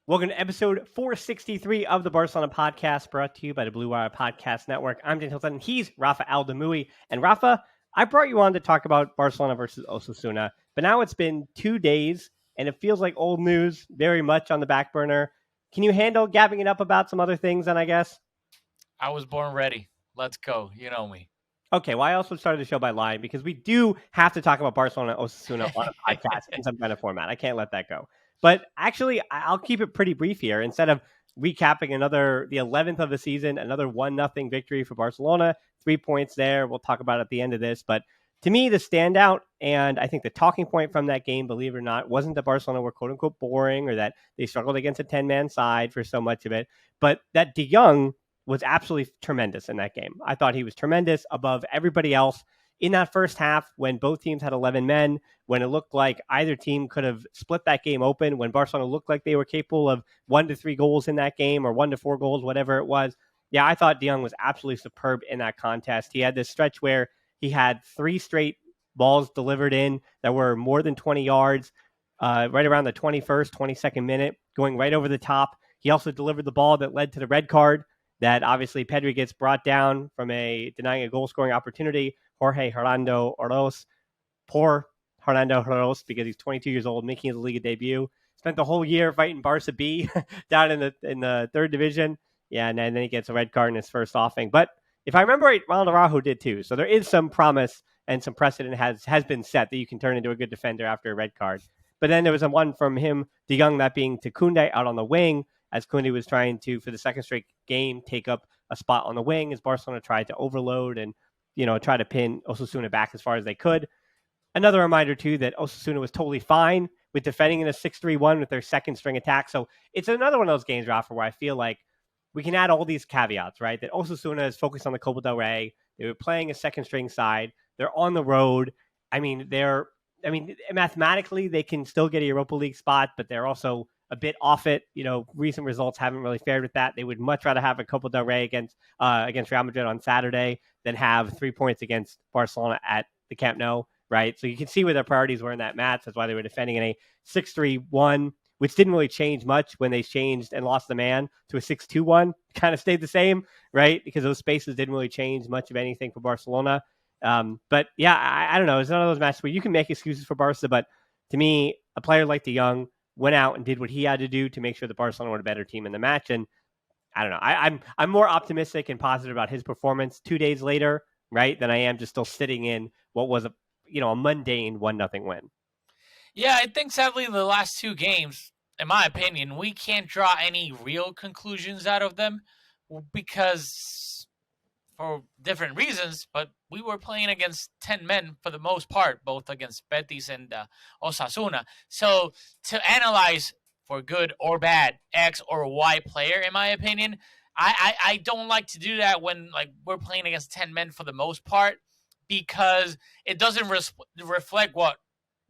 Welcome to episode 463 of the Barcelona podcast, brought to you by the Blue Wire Podcast Network. I'm Dan Hilton. He's Rafa Aldamuy. And Rafa, I brought you on to talk about Barcelona versus Osasuna, but now it's been 2 days, and it feels like old news, very much on the back burner. Can you handle gabbing it up about some other things then, I guess? I was born ready. Let's go. You know me. Okay, well, I also started the show by lying because we do have to talk about Barcelona and Osasuna on a podcast in some kind of format. I can't let that go. But actually, I'll keep it pretty brief here. Instead of recapping the 11th of the season, another 1-0 victory for Barcelona, 3 points there. We'll talk about it at the end of this. But to me, the standout and I think the talking point from that game, believe it or not, wasn't that Barcelona were quote unquote boring or that they struggled against a 10-man side for so much of it, but that De Jong was absolutely tremendous in that game. I thought he was tremendous above everybody else in that first half when both teams had 11 men, when it looked like either team could have split that game open, when Barcelona looked like they were capable of 1 to 3 goals in that game or 1 to 4 goals, whatever it was. Yeah, I thought De Jong was absolutely superb in that contest. He had this stretch where he had 3 straight balls delivered in that were more than 20 yards, right around the 21st, 22nd minute, going right over the top. He also delivered the ball that led to the red card that obviously Pedri gets brought down from denying a goal-scoring opportunity. Jorge Hernando Oros, poor Hernando Oros, because he's 22 years old, making his Liga debut. Spent the whole year fighting Barca B down in the third division. Yeah, and then he gets a red card in his first offing. But if I remember right, Ronald Araujo did too. So there is some promise and some precedent has been set that you can turn into a good defender after a red card. But then there was a one from him, De Jong, that being to Koundé out on the wing, as Koundé was trying to, for the second straight game, take up a spot on the wing as Barcelona tried to overload and, try to pin Osasuna back as far as they could. Another reminder, too, that Osasuna was totally fine with defending in a 6-3-1 with their second string attack. So it's another one of those games, Rafa, where I feel like we can add all these caveats, right? That Osasuna is focused on the Copa del Rey. They were playing a second string side. They're on the road. Mathematically, they can still get a Europa League spot, but they're also a bit off it. Recent results haven't really fared with that. They would much rather have a Copa del Rey against Real Madrid on Saturday than have 3 points against Barcelona at the Camp Nou, right? So you can see where their priorities were in that match. That's why they were defending in a 6-3-1, which didn't really change much when they changed and lost the man to a 6-2-1. Kind of stayed the same, right? Because those spaces didn't really change much of anything for Barcelona. But yeah, I don't know. It's one of those matches where you can make excuses for Barca, but to me, a player like De Jong went out and did what he had to do to make sure that Barcelona were a better team in the match. And I don't know. I'm more optimistic and positive about his performance 2 days later, right, than I am just still sitting in what was a mundane 1-0 win. Yeah, I think sadly the last 2 games, in my opinion, we can't draw any real conclusions out of them because for different reasons, but we were playing against 10 men for the most part, both against Betis and Osasuna. So to analyze for good or bad X or Y player, in my opinion, I don't like to do that when we're playing against 10 men for the most part, because it doesn't reflect what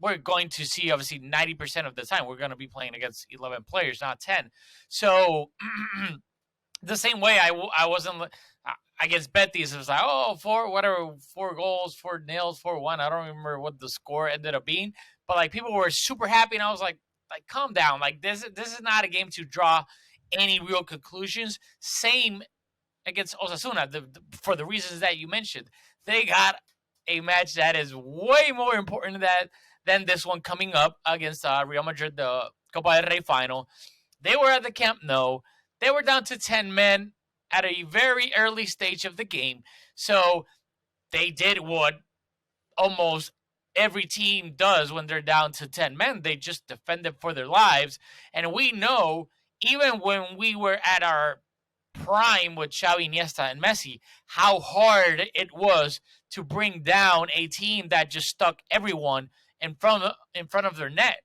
we're going to see. Obviously 90% of the time we're going to be playing against 11 players, not 10. So the same way I wasn't against Betis, it was like, 4 goals, 4 nails, 4-1. I don't remember what the score ended up being, but people were super happy, and I was like, calm down. This is not a game to draw any real conclusions. Same against Osasuna, for the reasons that you mentioned. They got a match that is way more important than this one coming up against Real Madrid, the Copa del Rey final. They were at the Camp Nou. They were down to 10 men at a very early stage of the game. So they did what almost every team does when they're down to 10 men. They just defended for their lives. And we know, even when we were at our prime with Xavi, Iniesta, and Messi, how hard it was to bring down a team that just stuck everyone in front of their net.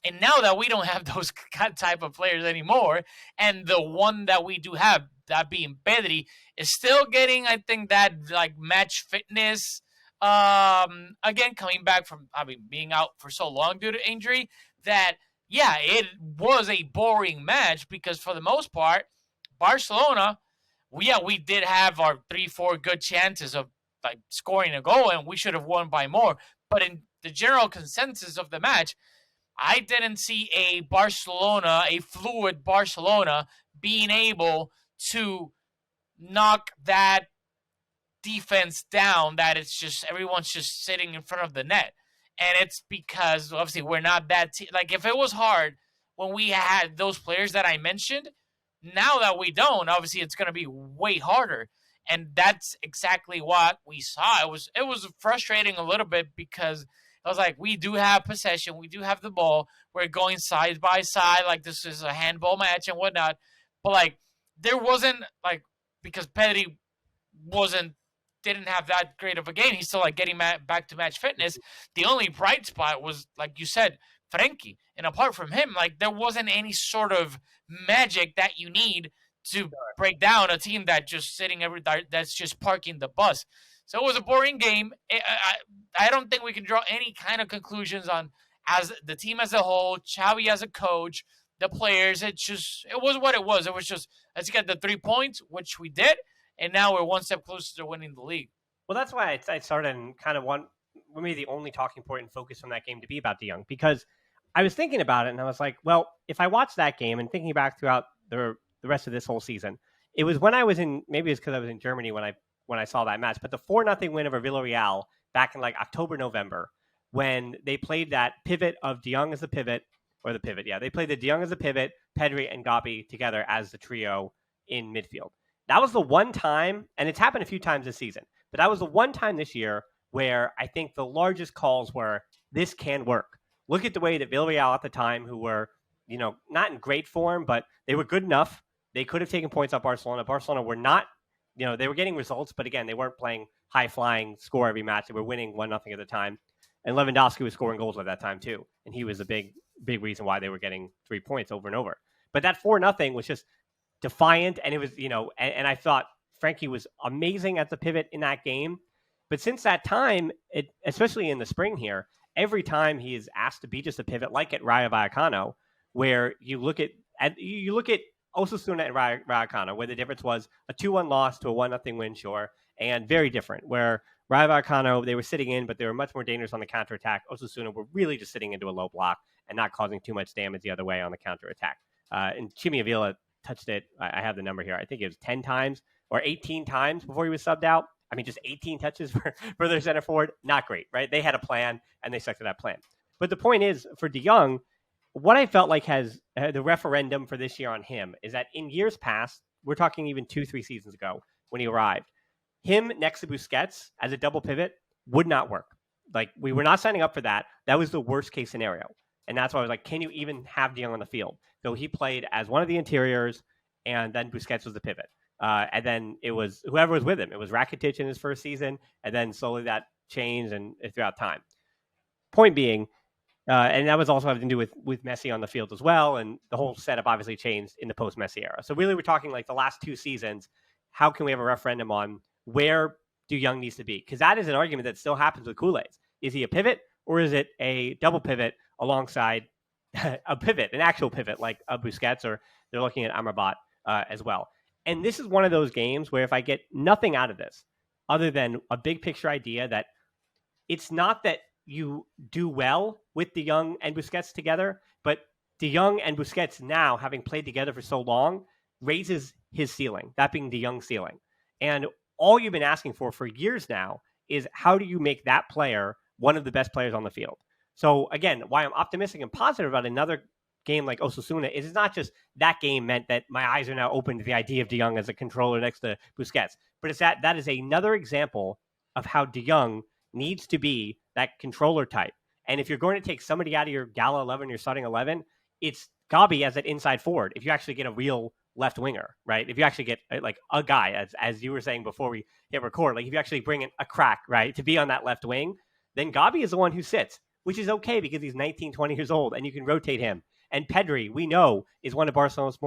And now that we don't have those type of players anymore, and the one that we do have, that being Pedri, is still getting, I think, that match fitness. Again, coming back from being out for so long due to injury, that yeah, it was a boring match because for the most part, Barcelona, we did have our 3-4 good chances of scoring a goal, and we should have won by more. But in the general consensus of the match, I didn't see a fluid Barcelona, being able to knock that defense down, that it's just everyone's just sitting in front of the net. And it's because obviously we're not that like if it was hard when we had those players that I mentioned, now that we don't, obviously it's going to be way harder. And that's exactly what we saw. It was frustrating a little bit because I was like, we do have possession, we do have the ball, we're going side by side, like this is a handball match and whatnot. But like there wasn't like, because Pedri wasn't didn't have that great of a game. He's still like getting back to match fitness. The only bright spot was, like you said, Frenkie. And apart from him, like there wasn't any sort of magic that you need to break down a team that just that's just parking the bus. So it was a boring game. I don't think we can draw any kind of conclusions on as the team as a whole, Xavi as a coach, the players. It was what it was. It was just, let's get the 3 points, which we did, and now we're one step closer to winning the league. Well, that's why I started and kind of want maybe the only talking point and focus from that game to be about De Jong, because I was thinking about it and I was like, well, if I watched that game and thinking back throughout the rest of this whole season, it was when I was in, maybe it's because I was in Germany when I saw that match, but the 4-0 win over Villarreal back in like October, November, when they played that pivot of De Jong as the pivot, they played the De Jong as the pivot, Pedri and Gabi together as the trio in midfield. That was the one time, and it's happened a few times this season, but that was the one time this year where I think the largest calls were, this can work. Look at the way that Villarreal at the time, who were, not in great form, but they were good enough. They could have taken points off Barcelona. Barcelona were not, they were getting results, but again, they weren't playing high-flying, score every match. They were winning 1-0 at the time. And Lewandowski was scoring goals at that time too. And he was a big reason why they were getting 3 points over and over. But that 4-0 was just defiant, and it was, and I thought Frenkie was amazing at the pivot in that game. But since that time, especially in the spring here, every time he is asked to be just a pivot, like at Rayo Vallecano, where you look at Osasuna and Rayo Vallecano, where the difference was a 2-1 loss to a 1-0 win, sure, and very different. Where Rayo Vallecano, they were sitting in, but they were much more dangerous on the counterattack. Osasuna were really just sitting into a low block and not causing too much damage the other way on the counterattack. And Chimi Avila touched it. I have the number here. I think it was 10 times or 18 times before he was subbed out. I mean, just 18 touches for their center forward. Not great, right? They had a plan, and they stuck to that plan. But the point is, for De Jong, what I felt like has the referendum for this year on him is that in years past, we're talking even 2-3 seasons ago when he arrived, him next to Busquets as a double pivot would not work. Like, we were not signing up for that. That was the worst case scenario. And that's why I was like, can you even have De Jong on the field? So he played as one of the interiors, and then Busquets was the pivot. And then it was whoever was with him. It was Rakitic in his first season, and then slowly that changed and throughout time. Point being, and that was also having to do with Messi on the field as well, and the whole setup obviously changed in the post-Messi era. So really we're talking like the last 2 seasons, how can we have a referendum on where De Jong needs to be? Because that is an argument that still happens with Kool-Aids. Is he a pivot, or is it a double pivot alongside a pivot, an actual pivot like a Busquets, or they're looking at Amrabat as well? And this is one of those games where if I get nothing out of this other than a big picture idea that it's not that you do well with De Jong and Busquets together, but De Jong and Busquets now, having played together for so long, raises his ceiling, that being De Jong's ceiling. And all you've been asking for years now is how do you make that player one of the best players on the field? So again, why I'm optimistic and positive about another game like Osasuna is it's not just that game meant that my eyes are now open to the idea of De Jong as a controller next to Busquets, but it's that is another example of how De Jong needs to be that controller type. And if you're going to take somebody out of your Gala 11, your starting 11, it's Gabi as that inside forward. If you actually get a real left winger, right? If you actually get like a guy, as you were saying before we hit record, like if you actually bring in a crack, right, to be on that left wing, then Gabi is the one who sits, which is okay because he's 19, 20 years old and you can rotate him. And Pedri, we know, is one of Barcelona's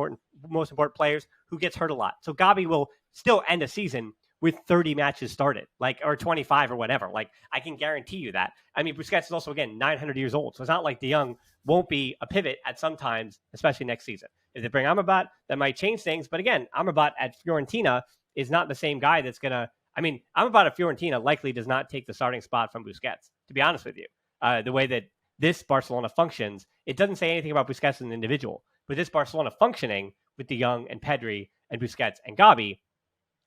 most important players who gets hurt a lot. So Gabi will still end a season with 30 matches started, or 25 or whatever. Like, I can guarantee you that. I mean, Busquets is also, again, 900 years old. So it's not like De Jong won't be a pivot at some times, especially next season. If they bring Amrabat, that might change things. But again, Amrabat at Fiorentina is not the same guy that's going to... I mean, Amrabat at Fiorentina likely does not take the starting spot from Busquets, to be honest with you. The way that this Barcelona functions. It doesn't say anything about Busquets as an individual, but this Barcelona functioning with De Jong and Pedri and Busquets and Gavi,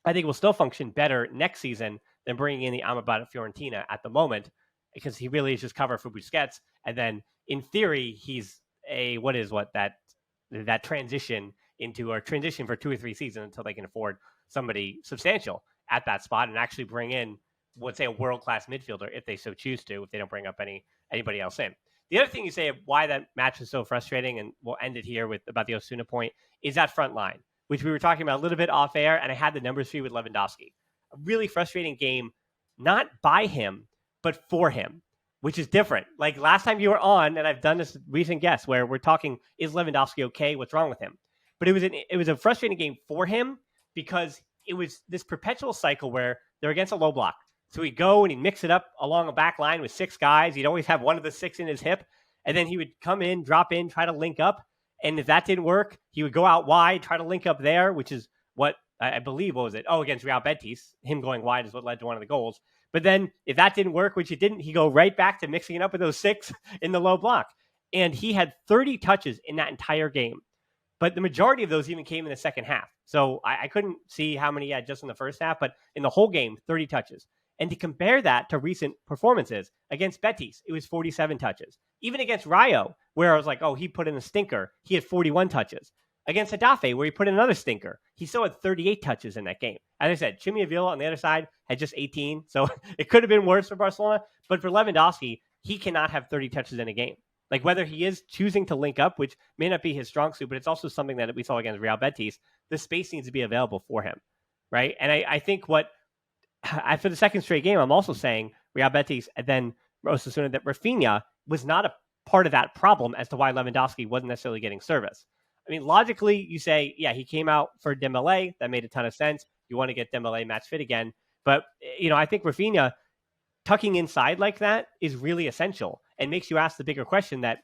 I think will still function better next season than bringing in the Amrabat at Fiorentina at the moment, because he really is just cover for Busquets. And then in theory, he's that transition into or transition for 2 or 3 seasons until they can afford somebody substantial at that spot and actually bring in, let's say, a world-class midfielder if they so choose to, if they don't bring up anybody else in. The other thing you say of why that match is so frustrating, and we'll end it here with about the Osasuna point, is that front line, which we were talking about a little bit off air, and I had the numbers for you with Lewandowski. A really frustrating game, not by him, but for him, which is different. Like last time you were on, and I've done this recent guess where we're talking, is Lewandowski okay? What's wrong with him? But it was a frustrating game for him because it was this perpetual cycle where they're against a low block. So he'd go and he'd mix it up along a back line with 6 guys. He'd always have one of the 6 in his hip. And then he would come in, drop in, try to link up. And if that didn't work, he would go out wide, try to link up there, which is what I believe, what was it? Oh, against Real Betis. Him going wide is what led to one of the goals. But then if that didn't work, which it didn't, he go right back to mixing it up with those 6 in the low block. And he had 30 touches in that entire game. But the majority of those even came in the second half. So I couldn't see how many he had just in the first half, but in the whole game, 30 touches. And to compare that to recent performances, against Betis, it was 47 touches. Even against Rayo, where I was like, oh, he put in a stinker, he had 41 touches. Against Hetafe, where he put in another stinker, he still had 38 touches in that game. As I said, Chimi Avila on the other side had just 18, so it could have been worse for Barcelona. But for Lewandowski, he cannot have 30 touches in a game. Like whether he is choosing to link up, which may not be his strong suit, but it's also something that we saw against Real Betis, the space needs to be available for him, right? And I think for the second straight game, I'm also saying Real Betis and then Osasuna, that Raphinha was not a part of that problem as to why Lewandowski wasn't necessarily getting service. I mean, logically, you say, yeah, he came out for Dembele. That made a ton of sense. You want to get Dembele match fit again. But, I think Raphinha tucking inside like that is really essential and makes you ask the bigger question that,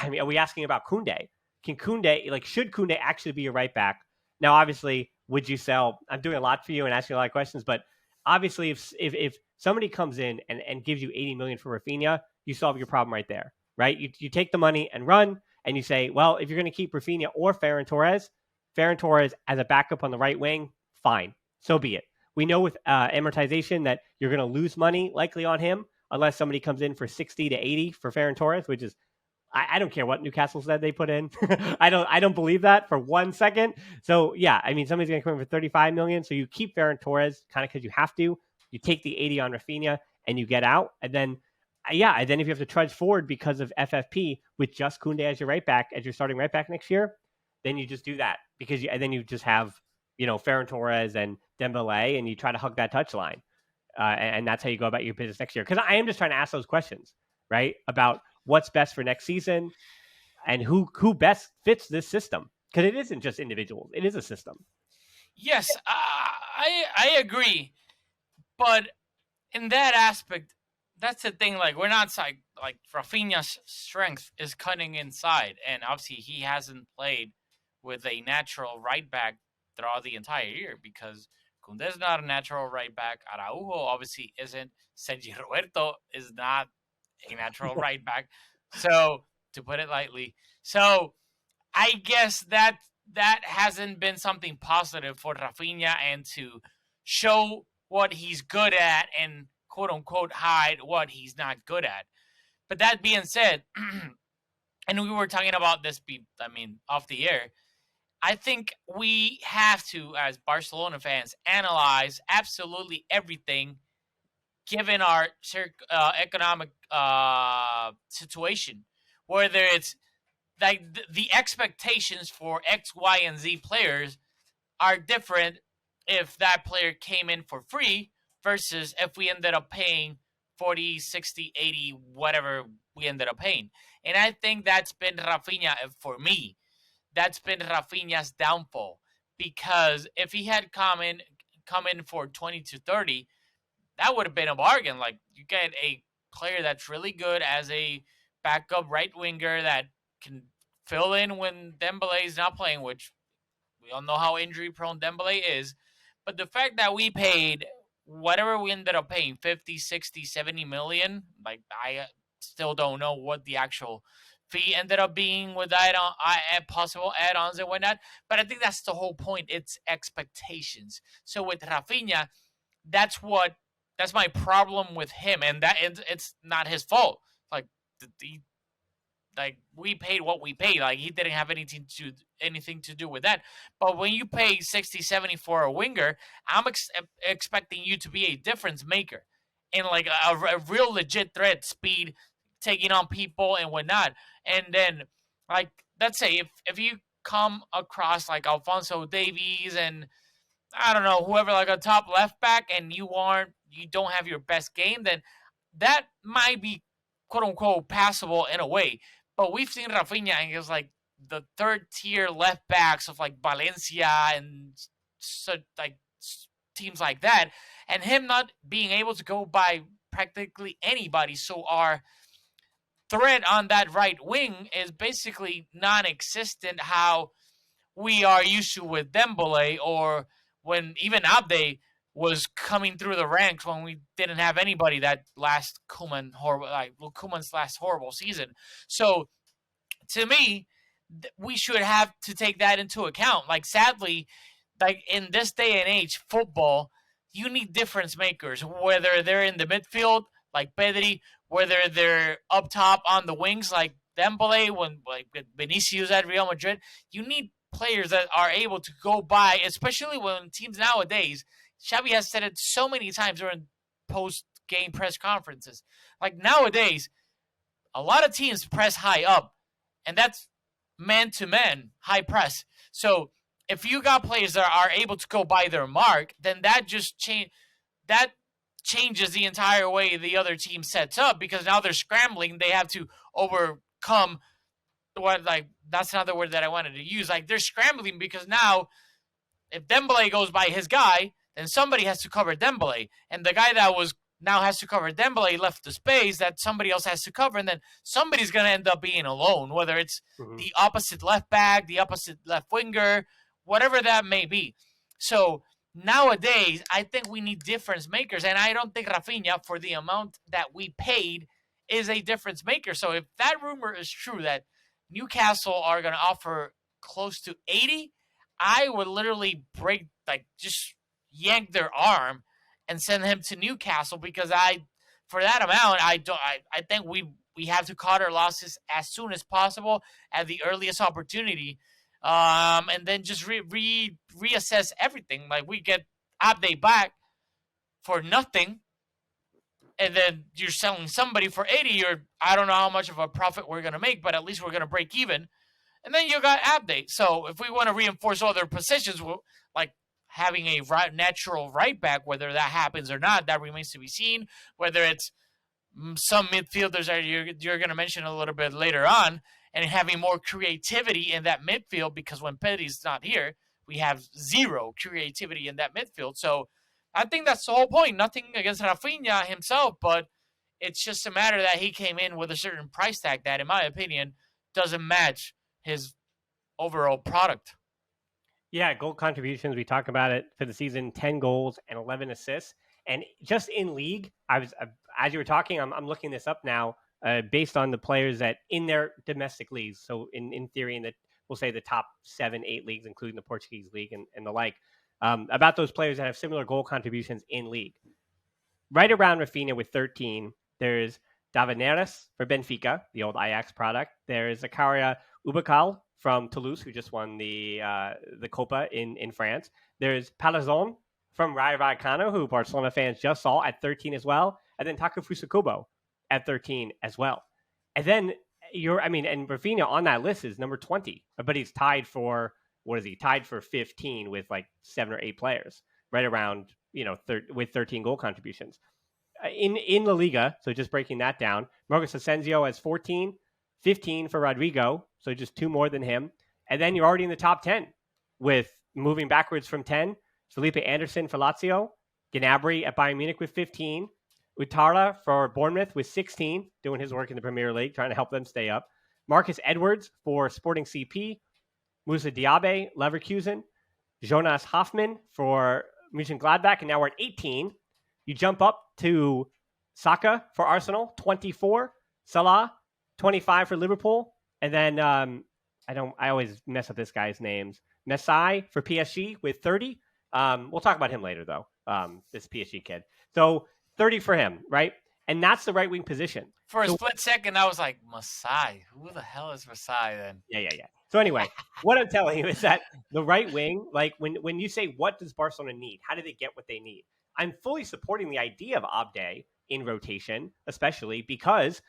are we asking about Koundé? Should Koundé actually be a right back? Now, obviously, would you sell? I'm doing a lot for you and asking a lot of questions, but obviously, if somebody comes in and gives you 80 million for Raphinha, you solve your problem right there, right? You take the money and run, and you say, well, if you're going to keep Raphinha or Ferran Torres as a backup on the right wing, fine, so be it. We know with amortization that you're going to lose money likely on him unless somebody comes in for 60 to 80 for Ferran Torres, which is, I don't care what Newcastle said they put in. I don't believe that for 1 second. So yeah, I mean, somebody's going to come in for 35 million. So you keep Ferran Torres kind of because you have to. You take the 80 on Raphinha and you get out. And then, if you have to trudge forward because of FFP with just Koundé as your right back, as your starting right back next year, then you just do that then you just have, Ferran Torres and Dembele, and you try to hug that touchline. And that's how you go about your business next year. Because I am just trying to ask those questions, right? About what's best for next season and who best fits this system. Because it isn't just individuals. It is a system. Yes, I agree. But in that aspect, that's the thing. Like, we're not like Raphinha's strength is cutting inside. And obviously, he hasn't played with a natural right back throughout the entire year because Koundé's not a natural right back. Araujo obviously isn't. Sergi Roberto is not a natural right back. So, to put it lightly. So, I guess that hasn't been something positive for Raphinha, and to show what he's good at and quote unquote hide what he's not good at. But that being said, and we were talking about this off the air, I think we have to, as Barcelona fans, analyze absolutely everything given our economic situation, whether it's like the expectations for X, Y, and Z players are different if that player came in for free versus if we ended up paying 40, 60, 80, whatever we ended up paying. And I think that's been Raphinha, for me, that's been Raphinha's downfall. Because if he had come in for 20 to 30, that would have been a bargain. Like, you get a player that's really good as a backup right winger that can fill in when Dembele is not playing, which we all know how injury prone Dembele is. But the fact that we paid whatever we ended up paying, 50, 60, 70 million, like still don't know what the actual fee ended up being with possible add-ons and whatnot. But I think that's the whole point. It's expectations. So with Raphinha, that's my problem with him, and that it's not his fault. Like we paid what we paid. Like he didn't have anything to do with that. But when you pay 60, 70 for a winger, I'm expecting you to be a difference maker and like a real legit threat, speed, taking on people and whatnot. And then like let's say if you come across like Alphonso Davies and I don't know whoever like a top left back and you don't have your best game, then that might be quote unquote passable in a way. But we've seen Raphinha and he's like the third tier left backs of like Valencia and like teams like that, and him not being able to go by practically anybody. So our threat on that right wing is basically non-existent. How we are used to with Dembele or when even Abde was coming through the ranks when we didn't have anybody that last Koeman's last horrible season. So to me, we should have to take that into account. Like sadly, like in this day and age, football, you need difference makers, whether they're in the midfield like Pedri, whether they're up top on the wings like Dembele, when like Vinicius at Real Madrid. You need players that are able to go by, especially when teams nowadays. Xavi has said it so many times during post-game press conferences. Like nowadays, a lot of teams press high up, and that's man-to-man high press. So if you got players that are able to go by their mark, then that just changes the entire way the other team sets up because now they're scrambling. They have to overcome that's another word that I wanted to use. Like they're scrambling because now if Dembele goes by his guy, then somebody has to cover Dembele. And the guy that was now has to cover Dembele left the space that somebody else has to cover. And then somebody's going to end up being alone, whether it's the opposite left back, the opposite left winger, whatever that may be. So nowadays, I think we need difference makers. And I don't think Raphinha, for the amount that we paid, is a difference maker. So if that rumor is true that Newcastle are going to offer close to 80, I would literally just yank their arm and send him to Newcastle because for that amount, I think we have to cut our losses as soon as possible at the earliest opportunity, and then just reassess everything. Like we get Abde back for nothing, and then you're selling somebody for 80, I don't know how much of a profit we're going to make, but at least we're going to break even. And then you got Abde. So if we want to reinforce other positions, like having a natural right back, whether that happens or not, that remains to be seen. Whether it's some midfielders that you're going to mention a little bit later on, and having more creativity in that midfield, because when Pedri's not here, we have zero creativity in that midfield. So I think that's the whole point. Nothing against Raphinha himself, but it's just a matter that he came in with a certain price tag that, in my opinion, doesn't match his overall product. Yeah, goal contributions. We talk about it for the season: 10 goals and 11 assists. And just in league, as you were talking, I'm looking this up now based on the players that in their domestic leagues. So in theory, we'll say the top 7-8 leagues, including the Portuguese league and the like. About those players that have similar goal contributions in league. Right around Raphinha with 13, there's David Neres for Benfica, the old Ajax product. There's Zakaria Ubakal from Toulouse, who just won the Copa in France. There's Palazon from Rayo Vallecano, who Barcelona fans just saw at 13 as well. And then Takefusa Kubo at 13 as well. And then and Raphinha on that list is number 20, but he's tied for, what is he? Tied for 15 with like 7 or 8 players, right around, with 13 goal contributions. In La Liga, so just breaking that down, Marcos Asensio has 14, 15 for Rodrigo, so just 2 more than him. And then you're already in the top 10 with moving backwards from 10, Felipe Anderson for Lazio, Gnabry at Bayern Munich with 15, Utara for Bournemouth with 16, doing his work in the Premier League, trying to help them stay up. Marcus Edwards for Sporting CP, Moussa Diaby, Leverkusen, Jonas Hoffmann for Mönchengladbach, and now we're at 18. You jump up to Saka for Arsenal, 24, Salah, 25 for Liverpool, and then I always mess up this guy's names. Messi for PSG with 30. We'll talk about him later though. This PSG kid. So 30 for him, right? And that's the right wing position. For a So split second, I was like, Masai. Who the hell is Masai then? yeah. So anyway, what I'm telling you is that the right wing, like when you say what does Barcelona need, how do they get what they need? I'm fully supporting the idea of Abde in rotation, especially because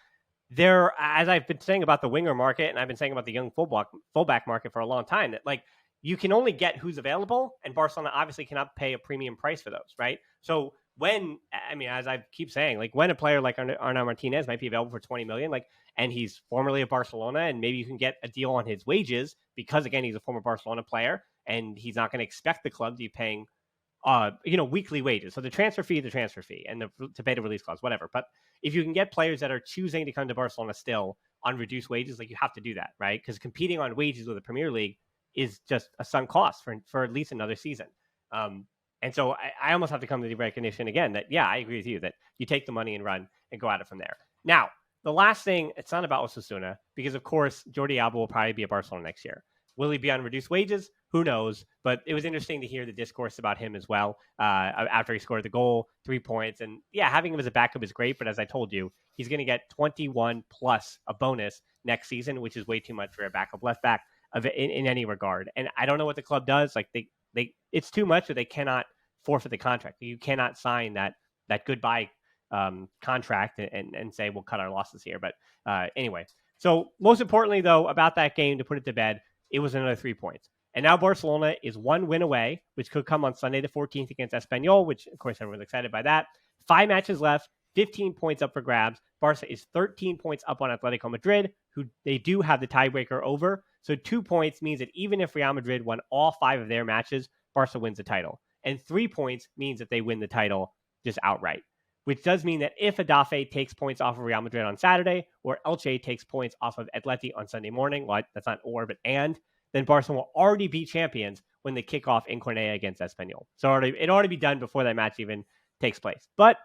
there, as I've been saying about the winger market, and I've been saying about the young fullback market for a long time, that like you can only get who's available, and Barcelona obviously cannot pay a premium price for those, right? So when, I mean, as I keep saying, like when a player like Arnau Martinez might be available for 20 million, like, and he's formerly of Barcelona, and maybe you can get a deal on his wages because again he's a former Barcelona player, and he's not going to expect the club to be paying weekly wages. So the transfer fee, and to pay the release clause, whatever. But if you can get players that are choosing to come to Barcelona still on reduced wages, like you have to do that, right? Because competing on wages with the Premier League is just a sunk cost for at least another season. And so I almost have to come to the recognition again that, yeah, I agree with you that you take the money and run and go at it from there. Now, the last thing, it's not about Osasuna, because of course, Jordi Alba will probably be at Barcelona next year. Will he be on reduced wages? Who knows? But it was interesting to hear the discourse about him as well after he scored the goal, 3 points. And yeah, having him as a backup is great. But as I told you, he's going to get 21 plus a bonus next season, which is way too much for a backup left back in any regard. And I don't know what the club does. Like it's too much that they cannot forfeit the contract. You cannot sign that goodbye contract and say we'll cut our losses here. But anyway, so most importantly though about that game, to put it to bed, it was another 3 points. And now Barcelona is 1 win away, which could come on Sunday the 14th against Espanyol, which of course everyone's excited by that. 5 matches left, 15 points up for grabs. Barca is 13 points up on Atletico Madrid, who they do have the tiebreaker over. So 2 points means that even if Real Madrid won all 5 of their matches, Barca wins the title. And 3 points means that they win the title just outright, which does mean that if Adafe takes points off of Real Madrid on Saturday, or Elche takes points off of Atleti on Sunday morning, well, that's not or, but and, then Barcelona will already be champions when they kick off in Cornellà against Espanyol. So it ought to be done before that match even takes place. But,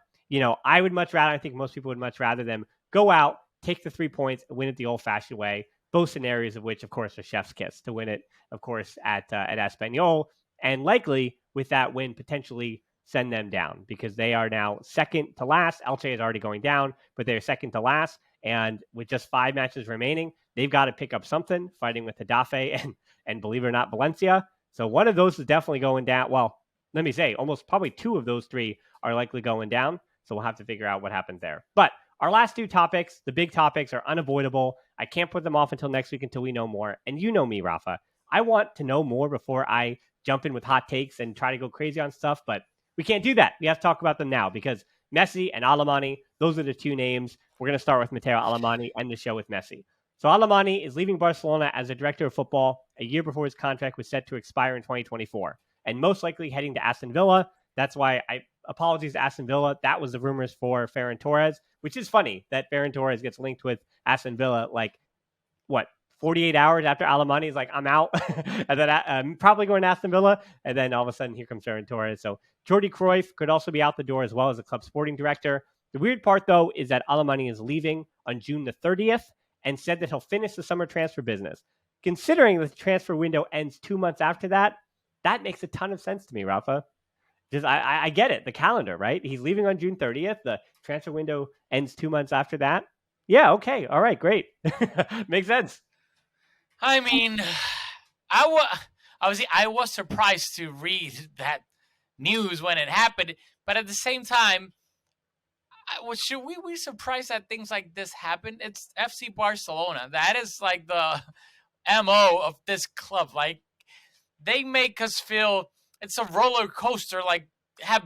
I would much rather, I think most people would much rather them go out, take the 3 points, and win it the old-fashioned way, both scenarios of which, of course, are chef's kiss to win it, of course, at Espanyol, and likely, with that win, potentially send them down because they are now second to last. Elche is already going down, but they're second to last. And with just 5 matches remaining, they've got to pick up something, fighting with Adafe and believe it or not, Valencia. So one of those is definitely going down. Well, let me say, almost probably 2 of those 3 are likely going down. So we'll have to figure out what happens there. But our last 2 topics, the big topics, are unavoidable. I can't put them off until next week until we know more. And you know me, Rafa. I want to know more before I jump in with hot takes and try to go crazy on stuff. But we can't do that. We have to talk about them now because Messi and Alemany, those are the 2 names. We're going to start with Mateu Alemany and the show with Messi. So Alemany is leaving Barcelona as a director of football a year before his contract was set to expire in 2024, and most likely heading to Aston Villa. That's why apologies to Aston Villa. That was the rumors for Ferran Torres, which is funny that Ferran Torres gets linked with Aston Villa 48 hours after Alemany is like, I'm out. And then I'm probably going to Aston Villa. And then all of a sudden, here comes Ferran Torres. So Jordi Cruyff could also be out the door as well as the club sporting director. The weird part, though, is that Alemany is leaving on June the 30th and said that he'll finish the summer transfer business. Considering the transfer window ends 2 months after that, that makes a ton of sense to me, Rafa. Just I get it. The calendar, right? He's leaving on June 30th. The transfer window ends 2 months after that. Yeah, okay. All right, great. Makes sense. I mean, I was surprised to read that news when it happened, but at the same time, should we be surprised that things like this happen? It's FC Barcelona. That is like the MO of this club. Like, they make us feel it's a roller coaster, like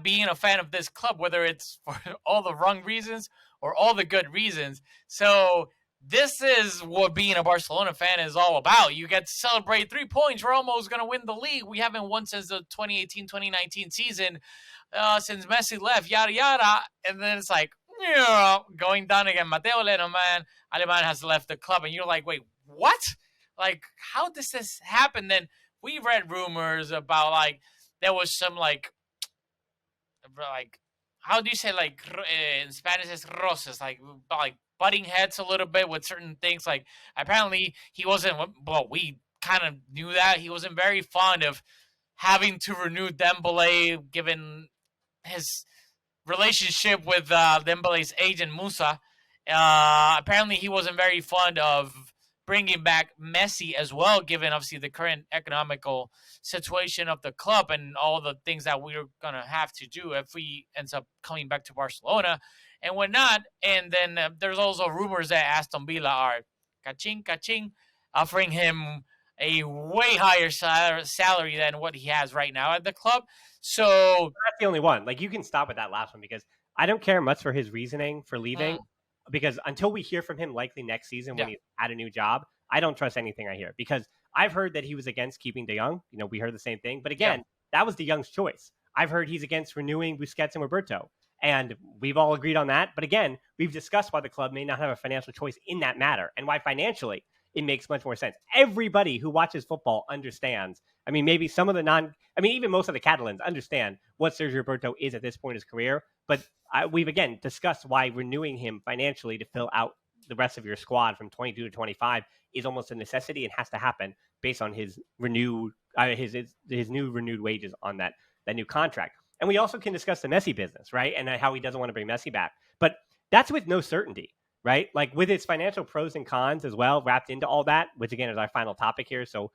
being a fan of this club, whether it's for all the wrong reasons or all the good reasons. So this is what being a Barcelona fan is all about. You get to celebrate 3 points. We're almost going to win the league. We haven't won since the 2018-2019 season, since Messi left, yada, yada. And then it's like, going down again. Mateu Alemany has left the club. And you're like, wait, what? Like, how does this happen? Then we read rumors about, like, there was some, like, how do you say, like, in Spanish it's roses, like butting heads a little bit with certain things. Like apparently he wasn't. Well, we kind of knew that he wasn't very fond of having to renew Dembele, given his relationship with Dembele's agent Musa. Apparently, he wasn't very fond of bringing back Messi as well, given obviously the current economical situation of the club and all the things that we're gonna have to do if we ends up coming back to Barcelona and whatnot. And then there's also rumors that Aston Villa are kaching, offering him a way higher salary than what he has right now at the club. So that's the only one. Like, you can stop with that last one because I don't care much for his reasoning for leaving. Because until we hear from him likely next season when he's at a new job, I don't trust anything I hear. Because I've heard that he was against keeping De Jong. You know, we heard the same thing. But again, that was De Jong's choice. I've heard he's against renewing Busquets and Roberto. And we've all agreed on that. But again, we've discussed why the club may not have a financial choice in that matter and why financially it makes much more sense. Everybody who watches football understands. I mean, maybe some of the even most of the Catalans understand what Sergio Roberto is at this point in his career. But we've, again, discussed why renewing him financially to fill out the rest of your squad from 22 to 25 is almost a necessity and has to happen based on his renewed his new renewed wages on that new contract. And we also can discuss the Messi business, right? And how he doesn't want to bring Messi back. But that's with no certainty, right? Like with its financial pros and cons as well, wrapped into all that, which again is our final topic here. So,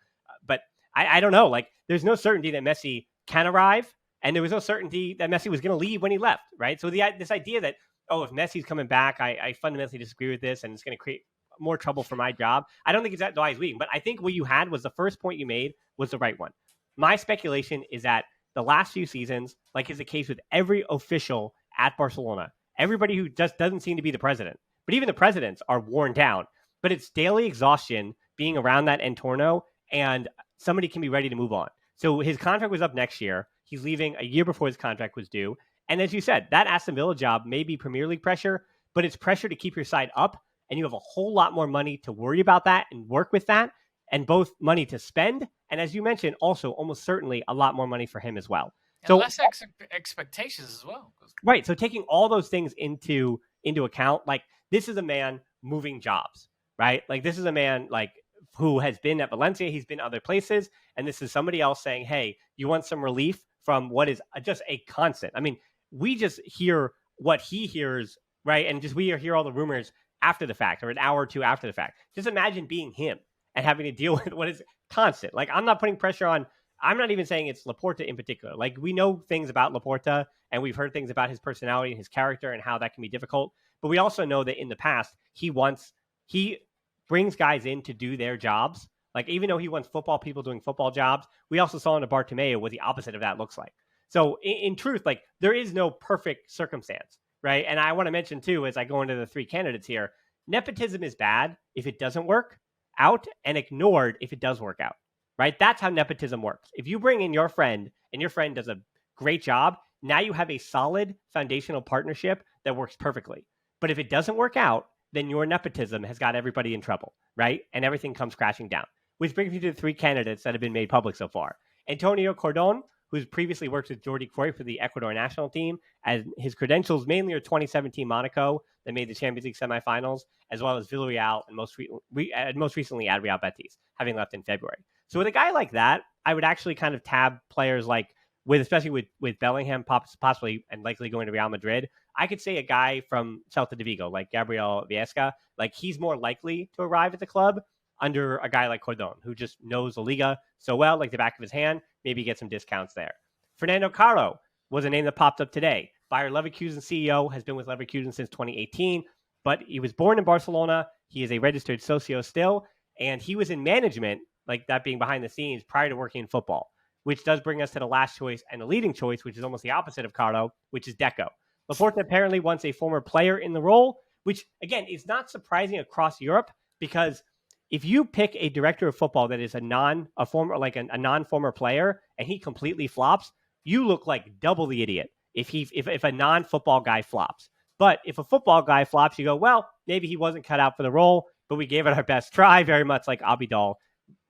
but I don't know. Like there's no certainty that Messi can arrive. And there was no certainty that Messi was going to leave when he left, right? So this idea that, if Messi's coming back, I fundamentally disagree with this and it's going to create more trouble for my job. I don't think it's that wise week, but I think what you had was the first point you made was the right one. My speculation is that the last few seasons, like is the case with every official at Barcelona, everybody who just doesn't seem to be the president, but even the presidents are worn down. But it's daily exhaustion being around that entorno, and somebody can be ready to move on. So his contract was up next year. He's leaving a year before his contract was due. And as you said, that Aston Villa job may be Premier League pressure, but it's pressure to keep your side up. And you have a whole lot more money to worry about that and work with that, and both money to spend. And as you mentioned, also almost certainly a lot more money for him as well. And so less expectations as well. Right. So taking all those things into account, like this is a man moving jobs, right? Like this is a man like who has been at Valencia. He's been other places. And this is somebody else saying, hey, you want some relief from what is just a constant. I mean, we just hear what he hears, right? And just we hear all the rumors after the fact or an hour or two after the fact. Just imagine being him and having to deal with what is constant. Like I'm not putting pressure on, I'm not even saying it's Laporta in particular. Like we know things about Laporta and we've heard things about his personality and his character and how that can be difficult. But we also know that in the past, he brings guys in to do their jobs. Like even though he wants football people doing football jobs, we also saw in the Bartomeu what the opposite of that looks like. So in truth, like there is no perfect circumstance, right? And I want to mention too, as I go into the three candidates here, nepotism is bad if it doesn't work out and ignored if it does work out, right? That's how nepotism works. If you bring in your friend and your friend does a great job, now you have a solid foundational partnership that works perfectly. But if it doesn't work out, then your nepotism has got everybody in trouble, right? And everything comes crashing down. Which brings me to the three candidates that have been made public so far. Antonio Cordon, who's previously worked with Jordi Cruyff for the Ecuador national team, as his credentials mainly are 2017 Monaco that made the Champions League semifinals, as well as Villarreal and most recently at Real Betis, having left in February. So with a guy like that, I would actually kind of tab players like, especially with Bellingham possibly and likely going to Real Madrid. I could say a guy from Celta de Vigo, like Gabriel Viesca, like he's more likely to arrive at the club under a guy like Cordon, who just knows the Liga so well, like the back of his hand, maybe get some discounts there. Fernando Caro was a name that popped up today. Bayer Leverkusen CEO, has been with Leverkusen since 2018, but he was born in Barcelona. He is a registered socio still, and he was in management, like that being behind the scenes, prior to working in football, which does bring us to the last choice and the leading choice, which is almost the opposite of Caro, which is Deco. Laporta apparently wants a former player in the role, which, again, is not surprising across Europe, because if you pick a director of football that is a non-former player and he completely flops, you look like double the idiot if a non-football guy flops. But if a football guy flops, you go, well, maybe he wasn't cut out for the role, but we gave it our best try, very much like Abidal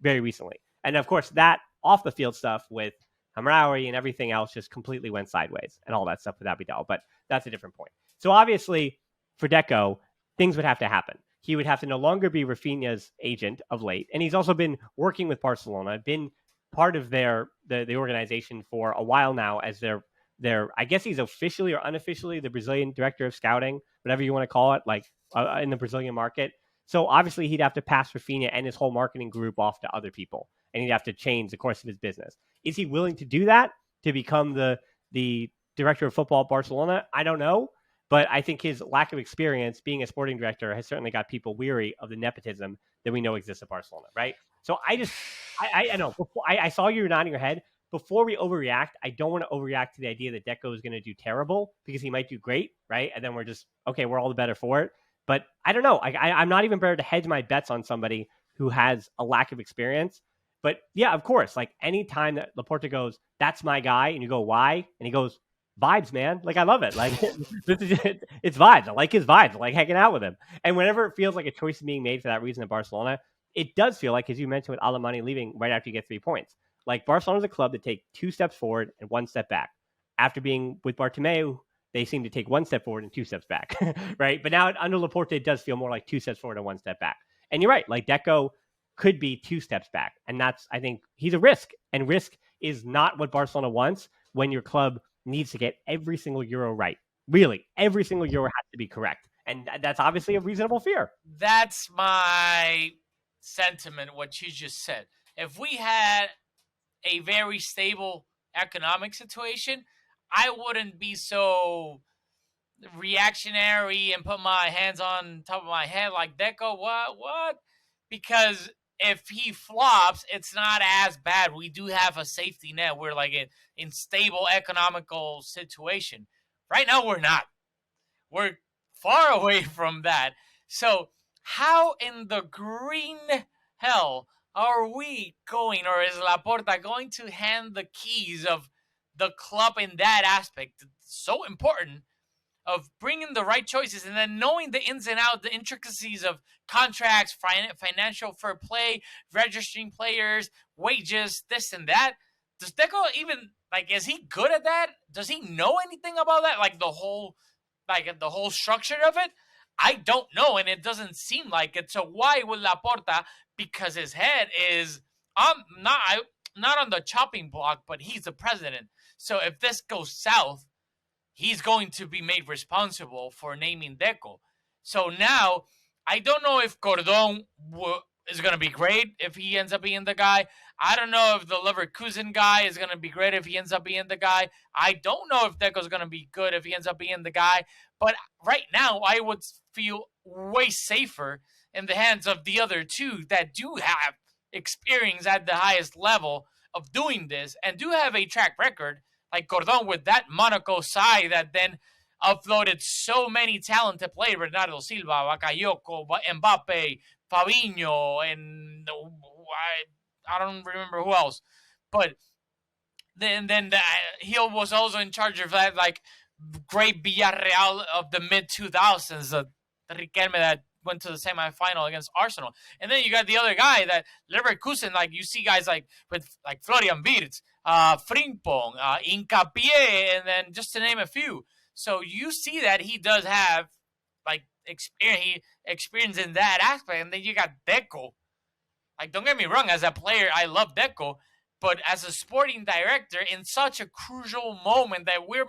very recently. And of course, that off the field stuff with Hamraoui and everything else just completely went sideways and all that stuff with Abidal. But that's a different point. So obviously, for Deco, things would have to happen. He would have to no longer be Raphinha's agent of late, and he's also been working with Barcelona, been part of the organization for a while now as their I guess he's officially or unofficially the Brazilian director of scouting, whatever you want to call it, like in the Brazilian market. So obviously he'd have to pass Raphinha and his whole marketing group off to other people, and he'd have to change the course of his business. Is he willing to do that to become the director of football at Barcelona? I don't know. But I think his lack of experience being a sporting director has certainly got people weary of the nepotism that we know exists at Barcelona, right? So I know. I saw you nodding your head. Before we overreact, I don't want to overreact to the idea that Deco is going to do terrible because he might do great, right? And then we're just, okay, we're all the better for it. But I don't know. I'm not even prepared to hedge my bets on somebody who has a lack of experience. But yeah, of course, like anytime that Laporta goes, that's my guy, and you go, why? And he goes, vibes, man. Like, I love it. Like, it's vibes. I like his vibes. I like hanging out with him. And whenever it feels like a choice is being made for that reason at Barcelona, it does feel like, as you mentioned with Alemany leaving right after you get 3 points, like Barcelona's a club that take 2 steps forward and 1 step back. After being with Bartomeu, they seem to take 1 step forward and 2 steps back, right? But now under Laporta, it does feel more like 2 steps forward and 1 step back. And you're right. Like, Deco could be 2 steps back. And that's, I think, he's a risk. And risk is not what Barcelona wants when your club needs to get every single Euro right. Really, every single Euro has to be correct. And that's obviously a reasonable fear. That's my sentiment, what you just said. If we had a very stable economic situation, I wouldn't be so reactionary and put my hands on top of my head like Deco. What? Because if he flops, it's not as bad. We do have a safety net. We're like in stable economical situation. Right now, we're not. We're far away from that. So how in the green hell are we going, or is Laporta going to hand the keys of the club in that aspect? It's so important of bringing the right choices and then knowing the ins and outs, the intricacies of contracts, financial fair play, registering players, wages, this and that. Does Deco even, like, is he good at that? Does he know anything about that? Like the whole structure of it? I don't know, and it doesn't seem like it. So why would Laporta? Because his head is not on the chopping block, but he's the president. So if this goes south, he's going to be made responsible for naming Deco. So now, I don't know if Cordon is going to be great if he ends up being the guy. I don't know if the Leverkusen guy is going to be great if he ends up being the guy. I don't know if Deco's going to be good if he ends up being the guy. But right now, I would feel way safer in the hands of the other two that do have experience at the highest level of doing this and do have a track record, like Cordon with that Monaco side that then uploaded so many talented players: Bernardo Silva, Bakayoko, Mbappe, Fabinho, and I don't remember who else. But then he was also in charge of that, like, great Villarreal of the mid 2000s, Riquelme that went to the semifinal against Arsenal. And then you got the other guy that Leverkusen, like you see guys like with like Florian Wirtz, Frimpong, Hincapié, and then just to name a few. So you see that he does have like experience in that aspect. And then you got Deco. Like, don't get me wrong, as a player, I love Deco. But as a sporting director, in such a crucial moment that we're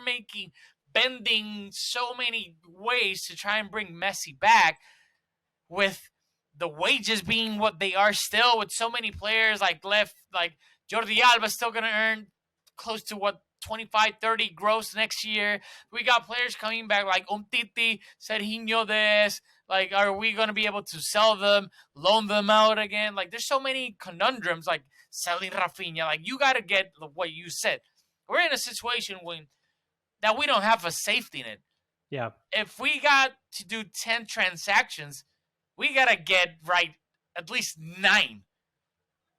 bending so many ways to try and bring Messi back, with the wages being what they are still, with so many players like left, like Jordi Alba still going to earn close to 25, 30 gross next year. We got players coming back like Umtiti, Serginho Des. Like, are we going to be able to sell them, loan them out again? Like, there's so many conundrums, like selling Raphinha. Like, you got to get what you said. We're in a situation that we don't have a safety net. Yeah. If we got to do 10 transactions, we got to get right at least 9.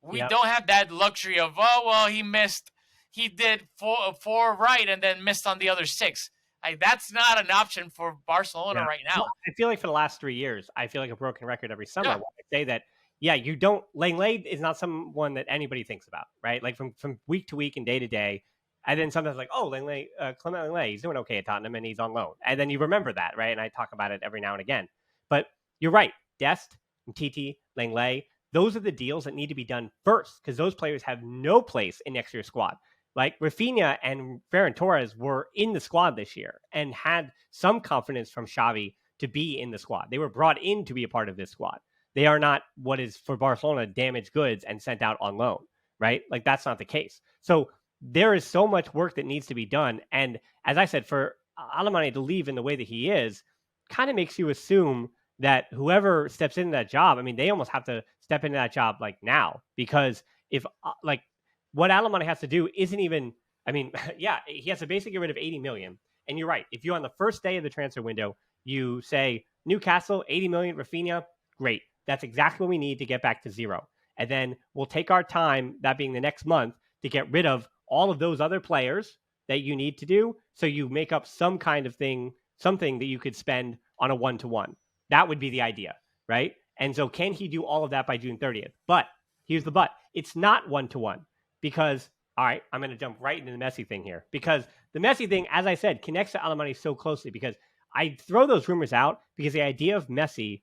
We don't have that luxury of, oh, well, he missed. He did four right and then missed on the other 6. Like, that's not an option for Barcelona right now. Well, I feel like for the last 3 years, I feel like a broken record every summer. When I say that, you don't. Langley is not someone that anybody thinks about, right? Like from week to week and day to day. And then sometimes like, oh, Clement Langley, he's doing okay at Tottenham and he's on loan. And then you remember that, right? And I talk about it every now and again. But you're right. Dest, Titi, Langley, those are the deals that need to be done first because those players have no place in next year's squad. Like Raphinha and Ferran Torres were in the squad this year and had some confidence from Xavi to be in the squad. They were brought in to be a part of this squad. They are not what is for Barcelona damaged goods and sent out on loan, right? Like that's not the case. So there is so much work that needs to be done. And as I said, for Alemany to leave in the way that he is kind of makes you assume that whoever steps into that job, I mean, they almost have to step into that job like now because if like what Alemany has to do isn't even, I mean, yeah, he has to basically get rid of 80 million. And you're right. If you on the first day of the transfer window, you say Newcastle, 80 million, Raphinha, great. That's exactly what we need to get back to zero. And then we'll take our time, that being the next month, to get rid of all of those other players that you need to do. So you make up some kind of thing, something that you could spend on a one-to-one. That would be the idea, right? And so can he do all of that by June 30th? But here's the but. It's not one-to-one because, all right, I'm going to jump right into the Messi thing here because the Messi thing, as I said, connects to Alemany so closely because I throw those rumors out because the idea of Messi,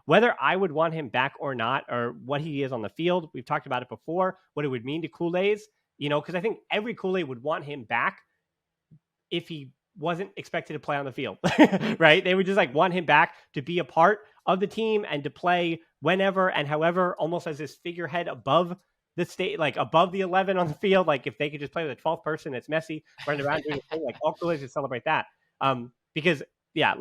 whether I would want him back or not, or what he is on the field, we've talked about it before, what it would mean to Kool-Aids, because I think every Kool-Aid would want him back if he wasn't expected to play on the field, right? They would just like want him back to be a part of the team and to play whenever and however, almost as this figurehead above the state, like above the 11 on the field. Like if they could just play with a 12th person, it's Messi running around doing the thing, like all Kool-Aids would celebrate that. Because yeah,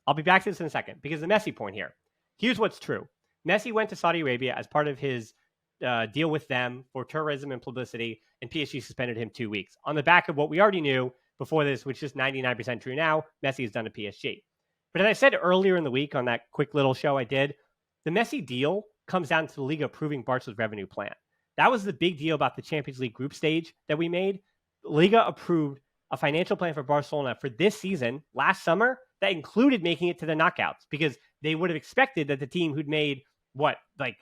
I'll be back to this in a second because the Messi point here. Here's what's true. Messi went to Saudi Arabia as part of his deal with them for tourism and publicity, and PSG suspended him 2 weeks. On the back of what we already knew before this, which is 99% true now, Messi has done a PSG. But as I said earlier in the week on that quick little show I did, the Messi deal comes down to the Liga approving Barca's revenue plan. That was the big deal about the Champions League group stage that we made. Liga approved a financial plan for Barcelona for this season, last summer, that included making it to the knockouts because they would have expected that the team who'd made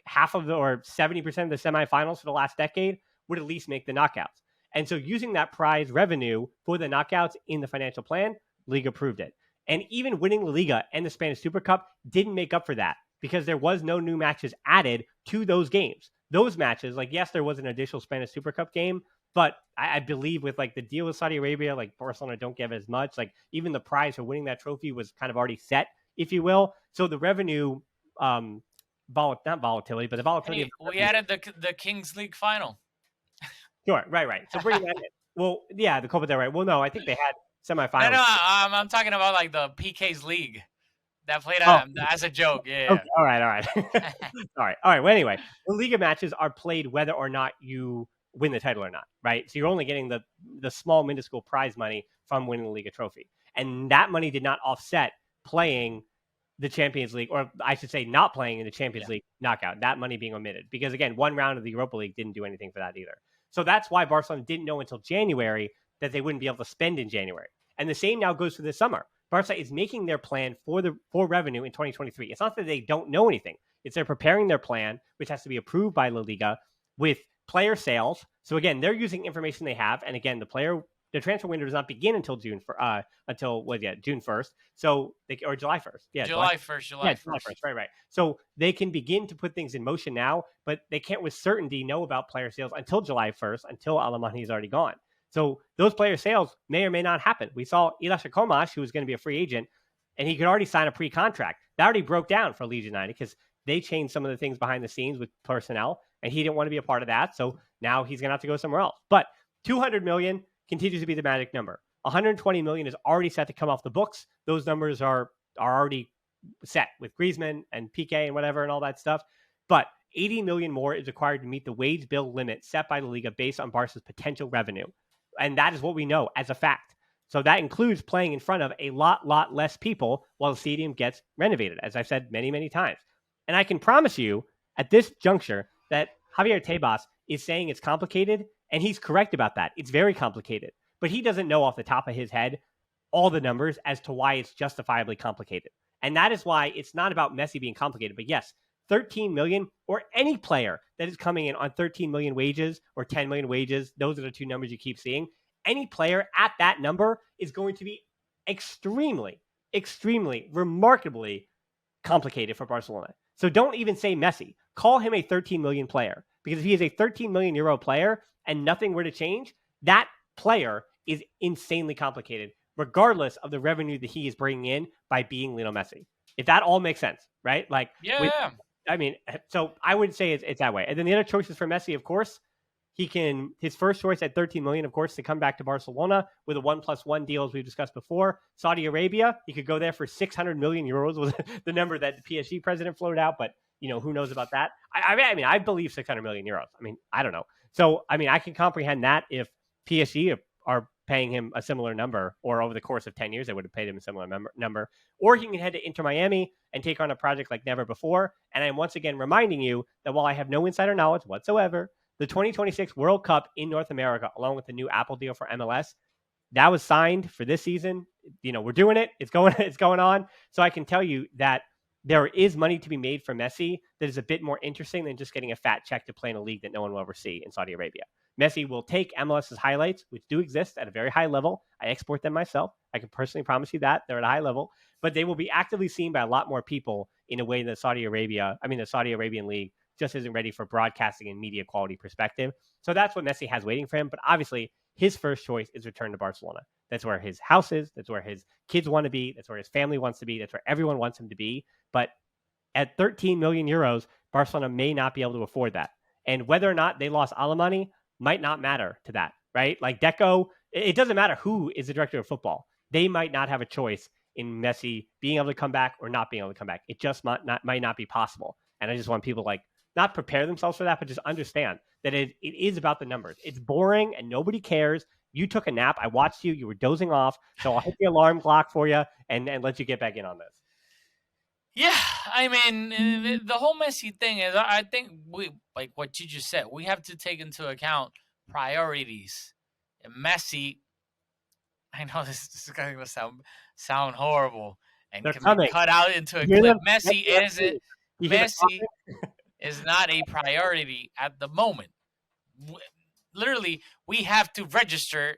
half of or 70% of the semifinals for the last decade would at least make the knockouts. And so using that prize revenue for the knockouts in the financial plan, Liga approved it. And even winning La Liga and the Spanish Super Cup didn't make up for that because there was no new matches added to those games. Those matches, yes, there was an additional Spanish Super Cup game, but I believe with the deal with Saudi Arabia, Barcelona don't give as much. Even the prize for winning that trophy was kind of already set, if you will. So the revenue, not volatility, but the volatility. We added the Kings League final. Sure, right. So bring that in. Well, yeah, the Copa del Rey. Well, no, I think they had semifinals. No, I'm talking about the PK's League that played as a joke. Yeah. Okay, all right. all right. Well, anyway, the Liga matches are played whether or not you win the title or not, right? So you're only getting the small, minuscule prize money from winning the Liga trophy. And that money did not offset playing the Champions League, or I should say not playing in the Champions League knockout, that money being omitted. Because again, one round of the Europa League didn't do anything for that either. So that's why Barcelona didn't know until January that they wouldn't be able to spend in January. And the same now goes for this summer. Barca is making their plan for revenue in 2023. It's not that they don't know anything. It's they're preparing their plan, which has to be approved by La Liga, with player sales. So again, they're using information they have. And again, the transfer window does not begin until June 1st. So or July 1st. Yeah, July 1st. Right. So they can begin to put things in motion now, but they can't with certainty know about player sales until July 1st, until Alemany is already gone. So those player sales may or may not happen. We saw Ilasha Komash, who was going to be a free agent, and he could already sign a pre-contract. That already broke down for Leeds United because they changed some of the things behind the scenes with personnel, and he didn't want to be a part of that. So now he's going to have to go somewhere else. But 200 million continues to be the magic number. 120 million is already set to come off the books. Those numbers are already set with Griezmann and Piqué and whatever and all that stuff. But 80 million more is required to meet the wage bill limit set by the Liga based on Barca's potential revenue. And that is what we know as a fact. So that includes playing in front of a lot less people while the stadium gets renovated, as I've said many, many times. And I can promise you at this juncture that Javier Tebas is saying it's complicated, and he's correct about that. It's very complicated. But he doesn't know off the top of his head all the numbers as to why it's justifiably complicated. And that is why it's not about Messi being complicated. But yes, 13 million or any player that is coming in on 13 million wages or 10 million wages, those are the two numbers you keep seeing. Any player at that number is going to be extremely, remarkably complicated for Barcelona. So don't even say Messi. Call him a 13 million player, because if he is a 13 million euro player and nothing were to change, that player is insanely complicated, regardless of the revenue that he is bringing in by being Lionel Messi. If that all makes sense, right? Like, Yeah. I mean, so I would say it's that way. And then the other choices for Messi, of course, his first choice at 13 million, of course, to come back to Barcelona with a 1+1 deal, as we've discussed before. Saudi Arabia, he could go there for 600 million euros, was the number that the PSG president floated out, but who knows about that? I mean, I believe 600 million euros. I mean, I don't know. So, I mean, I can comprehend that if PSG are paying him a similar number, or over the course of 10 years, they would have paid him a similar number, or he can head to Inter Miami and take on a project like never before. And I'm once again reminding you that while I have no insider knowledge whatsoever, the 2026 World Cup in North America, along with the new Apple deal for MLS, that was signed for this season. We're doing it. It's going on. So I can tell you that there is money to be made for Messi that is a bit more interesting than just getting a fat check to play in a league that no one will ever see in Saudi Arabia. Messi will take MLS's highlights, which do exist at a very high level. I export them myself. I can personally promise you that they're at a high level, but they will be actively seen by a lot more people in a way that the Saudi Arabian league just isn't ready for broadcasting and media quality perspective. So that's what Messi has waiting for him. But obviously, his first choice is return to Barcelona. That's where his house is. That's where his kids want to be. That's where his family wants to be. That's where everyone wants him to be. But at 13 million euros, Barcelona may not be able to afford that. And whether or not they lost Alemany might not matter to that, right? Like Deco, it doesn't matter who is the director of football. They might not have a choice in Messi being able to come back or not being able to come back. It just might not be possible. And I just want people not prepare themselves for that, but just understand that it is about the numbers. It's boring and nobody cares. You took a nap. I watched you. You were dozing off. So I'll hit the alarm clock for you and let you get back in on this. Yeah, I mean, the whole Messi thing is, I think like what you just said, we have to take into account priorities. And Messi, I know this is going to sound horrible and They're can coming. be cut out into a clip. Messi is not a priority at the moment. Literally, we have to register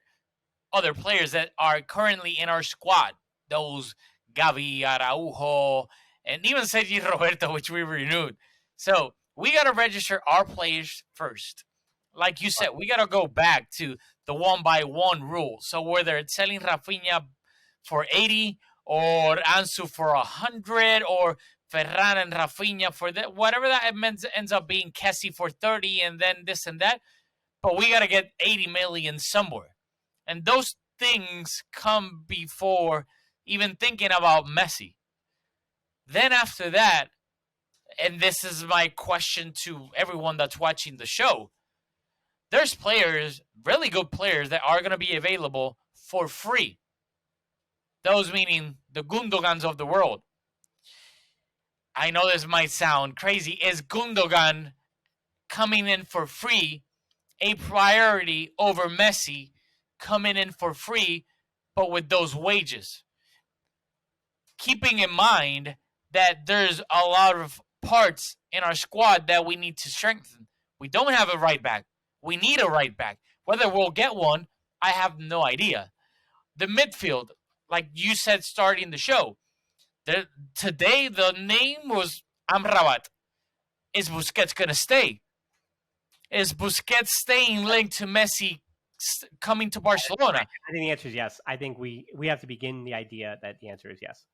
other players that are currently in our squad. Those Gavi, Araujo, and even Sergi Roberto, which we renewed. So we got to register our players first. Like you said, we got to go back to the 1-by-1 rule. So whether it's selling Raphinha for 80 or Ansu for 100 or Ferran and Raphinha for that, whatever that ends up being, Kessie for 30 and then this and that. But we got to get 80 million somewhere. And those things come before even thinking about Messi. Then after that, and this is my question to everyone that's watching the show, there's players, really good players, that are going to be available for free. Those meaning the Gundogans of the world. I know this might sound crazy. Is Gundogan coming in for free a priority over Messi coming in for free, but with those wages? Keeping in mind that there's a lot of parts in our squad that we need to strengthen. We don't have a right back. We need a right back. Whether we'll get one, I have no idea. The midfield, like you said starting the show, today the name was Amrabat. Is Busquets going to stay? Is Busquets staying linked to Messi coming to Barcelona? I think the answer is yes. I think we have to begin the idea that the answer is yes.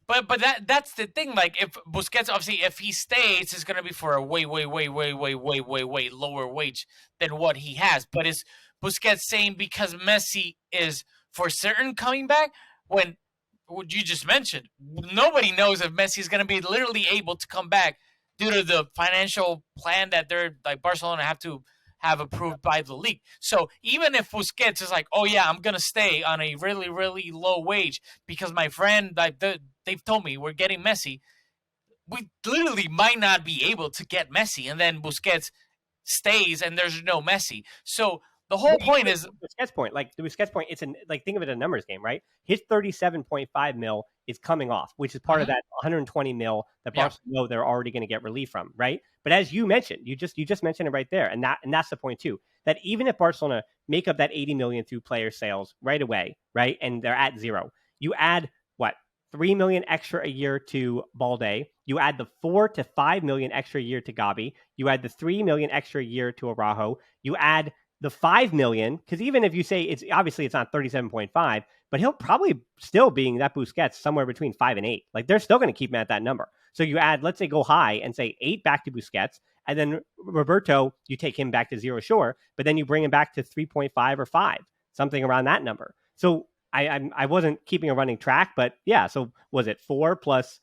But that's the thing. Like, if Busquets, obviously, if he stays, it's going to be for a way lower wage than what he has. But is Busquets saying because Messi is for certain coming back? When what you just mentioned, nobody knows if Messi is going to be literally able to come back due to the financial plan that they're like Barcelona have to have approved by the league. So even if Busquets is like, oh yeah, I'm gonna stay on a really, really low wage because my friend, like they've told me we're getting Messi, we literally might not be able to get Messi, and then Busquets stays and there's no Messi. So the whole point is the Busquets point. Like the Busquets point, it's think of it a numbers game, right? His 37.5 mil is coming off, which is part of that 120 mil that Barcelona know they're already going to get relief from, right? But as you mentioned, you just mentioned it right there, and that's the point too. That even if Barcelona make up that 80 million through player sales right away, right, and they're at zero, you add what $3 million extra a year to Balde. You add the $4 to $5 million extra a year to Gabi. You add the $3 million extra a year to Araujo. You add the $5 million, because even if you say it's obviously it's not 37.5, but he'll probably still being that Busquets somewhere between 5 and 8. Like they're still going to keep him at that number. So you add, let's say, go high and say 8 back to Busquets, and then Roberto, you take him back to 0, sure, but then you bring him back to 3.5 or 5, something around that number. So I wasn't keeping a running track, but yeah. So was it 4 plus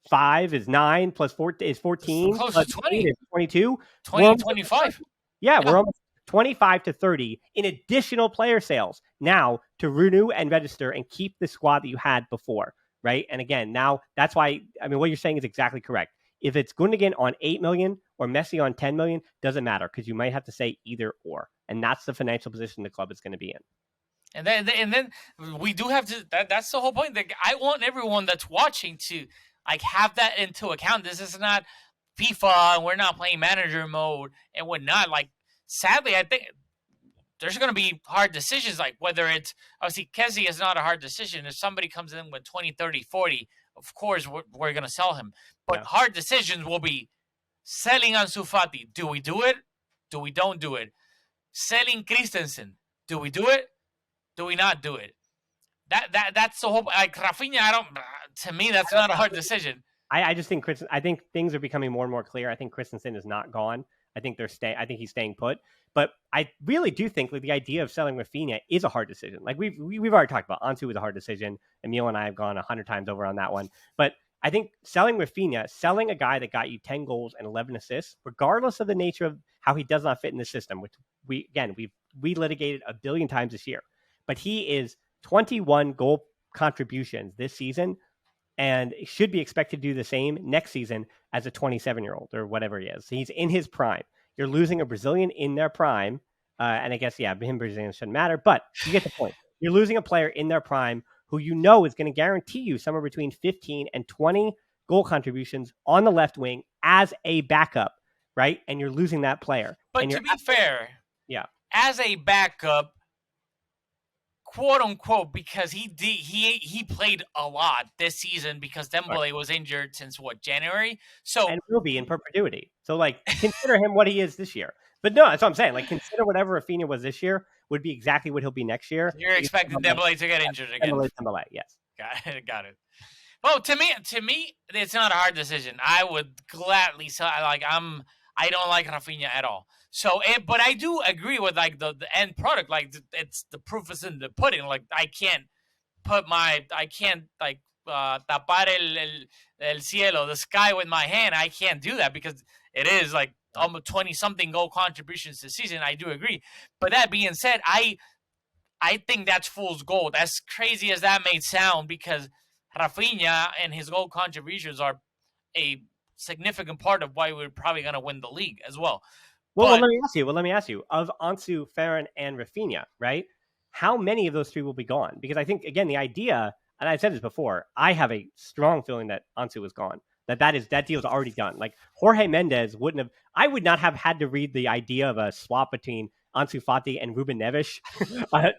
5 is 9 plus 4 is 14 close plus to 20 8 is 22. 20 25. Yeah, we're almost 25 to 30 in additional player sales now to renew and register and keep the squad that you had before, right? And again, now that's why, I mean, what you're saying is exactly correct. If it's Gundogan on 8 million or Messi on 10 million, doesn't matter, because you might have to say either or. And that's the financial position the club is going to be in. And then we do have to. That's the whole point. I want everyone that's watching to like have that into account. This is not FIFA, and we're not playing manager mode, and we're not like. Sadly, I think there's going to be hard decisions. Like whether it's obviously Kessie is not a hard decision. If somebody comes in with 20, 30, 40, of course we're going to sell him. But hard decisions will be selling Ansu Fati. Do we do it? Do we don't do it? Selling Christensen. Do we do it? Do we not do it? That's the whole. Like Raphinha, to me, that's not a hard decision. I just think I think things are becoming more and more clear. I think Christensen is not gone. I think I think he's staying put. But I really do think like the idea of selling Raphinha is a hard decision. Like we've already talked about. Ansu was a hard decision. Emil and I have gone 100 times over on that one. But I think selling Raphinha, selling a guy that got you 10 goals and 11 assists, regardless of the nature of how he does not fit in the system, which we litigated a billion times this year. But he is 21 goal contributions this season and should be expected to do the same next season as a 27-year-old or whatever he is. He's in his prime. You're losing a Brazilian in their prime. And I guess, him Brazilian shouldn't matter, but you get the point. You're losing a player in their prime who you know is going to guarantee you somewhere between 15 and 20 goal contributions on the left wing as a backup, right? And you're losing that player. But to be fair, as a backup, quote unquote, because he played a lot this season because Dembele was injured since January. So and will be in perpetuity. So like consider him what he is this year. But no, that's what I'm saying. Like consider whatever Raphinha was this year would be exactly what he'll be next year. You're expecting Dembele to get injured again. Dembele, yes. Got it. Well, to me, it's not a hard decision. I would gladly sell. I don't like Raphinha at all. So, but I do agree with like the end product. Like it's the proof is in the pudding. Like I can't tapar el cielo, the sky with my hand. I can't do that because it is like almost 20 something goal contributions this season. I do agree. But that being said, I think that's fool's gold. As crazy as that may sound, because Raphinha and his goal contributions are a significant part of why we're probably going to win the league as well. Well, let me ask you. Of Ansu, Ferran, and Raphinha, right? How many of those three will be gone? Because I think, again, the idea, and I've said this before, I have a strong feeling that Ansu is gone. That deal's already done. Like Jorge Mendes I would not have had to read the idea of a swap between Ansu Fati and Ruben Neves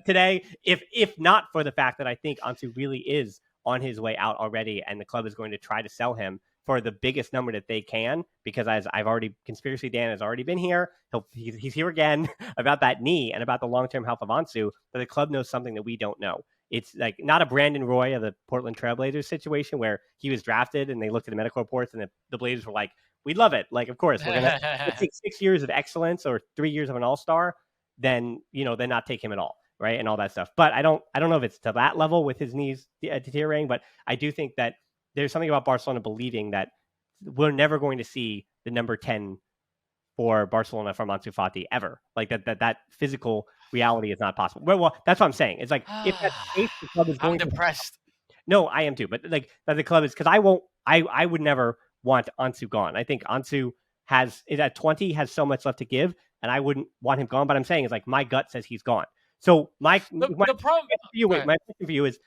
today, if not for the fact that I think Ansu really is on his way out already, and the club is going to try to sell him for the biggest number that they can, because as I've already, Conspiracy Dan has already been here. He's here again about that knee and about the long-term health of Ansu, that the club knows something that we don't know. It's like not a Brandon Roy of the Portland Trailblazers situation where he was drafted and they looked at the medical reports and the Blazers were like, we love it. Like, of course, we're going to take 6 years of excellence or 3 years of an all-star, then not take him at all. Right. And all that stuff. But I don't know if it's to that level with his knees deteriorating, but I do think that there's something about Barcelona believing that we're never going to see the number 10 for Barcelona from Ansu Fati ever. Like that physical reality is not possible. Well, that's what I'm saying. It's like if that's the case, the club is going. I'm depressed. No, I am too. But like that the club is, because I would never want Ansu gone. I think Ansu at 20 has so much left to give, and I wouldn't want him gone. But I'm saying is like my gut says he's gone. So my question for you is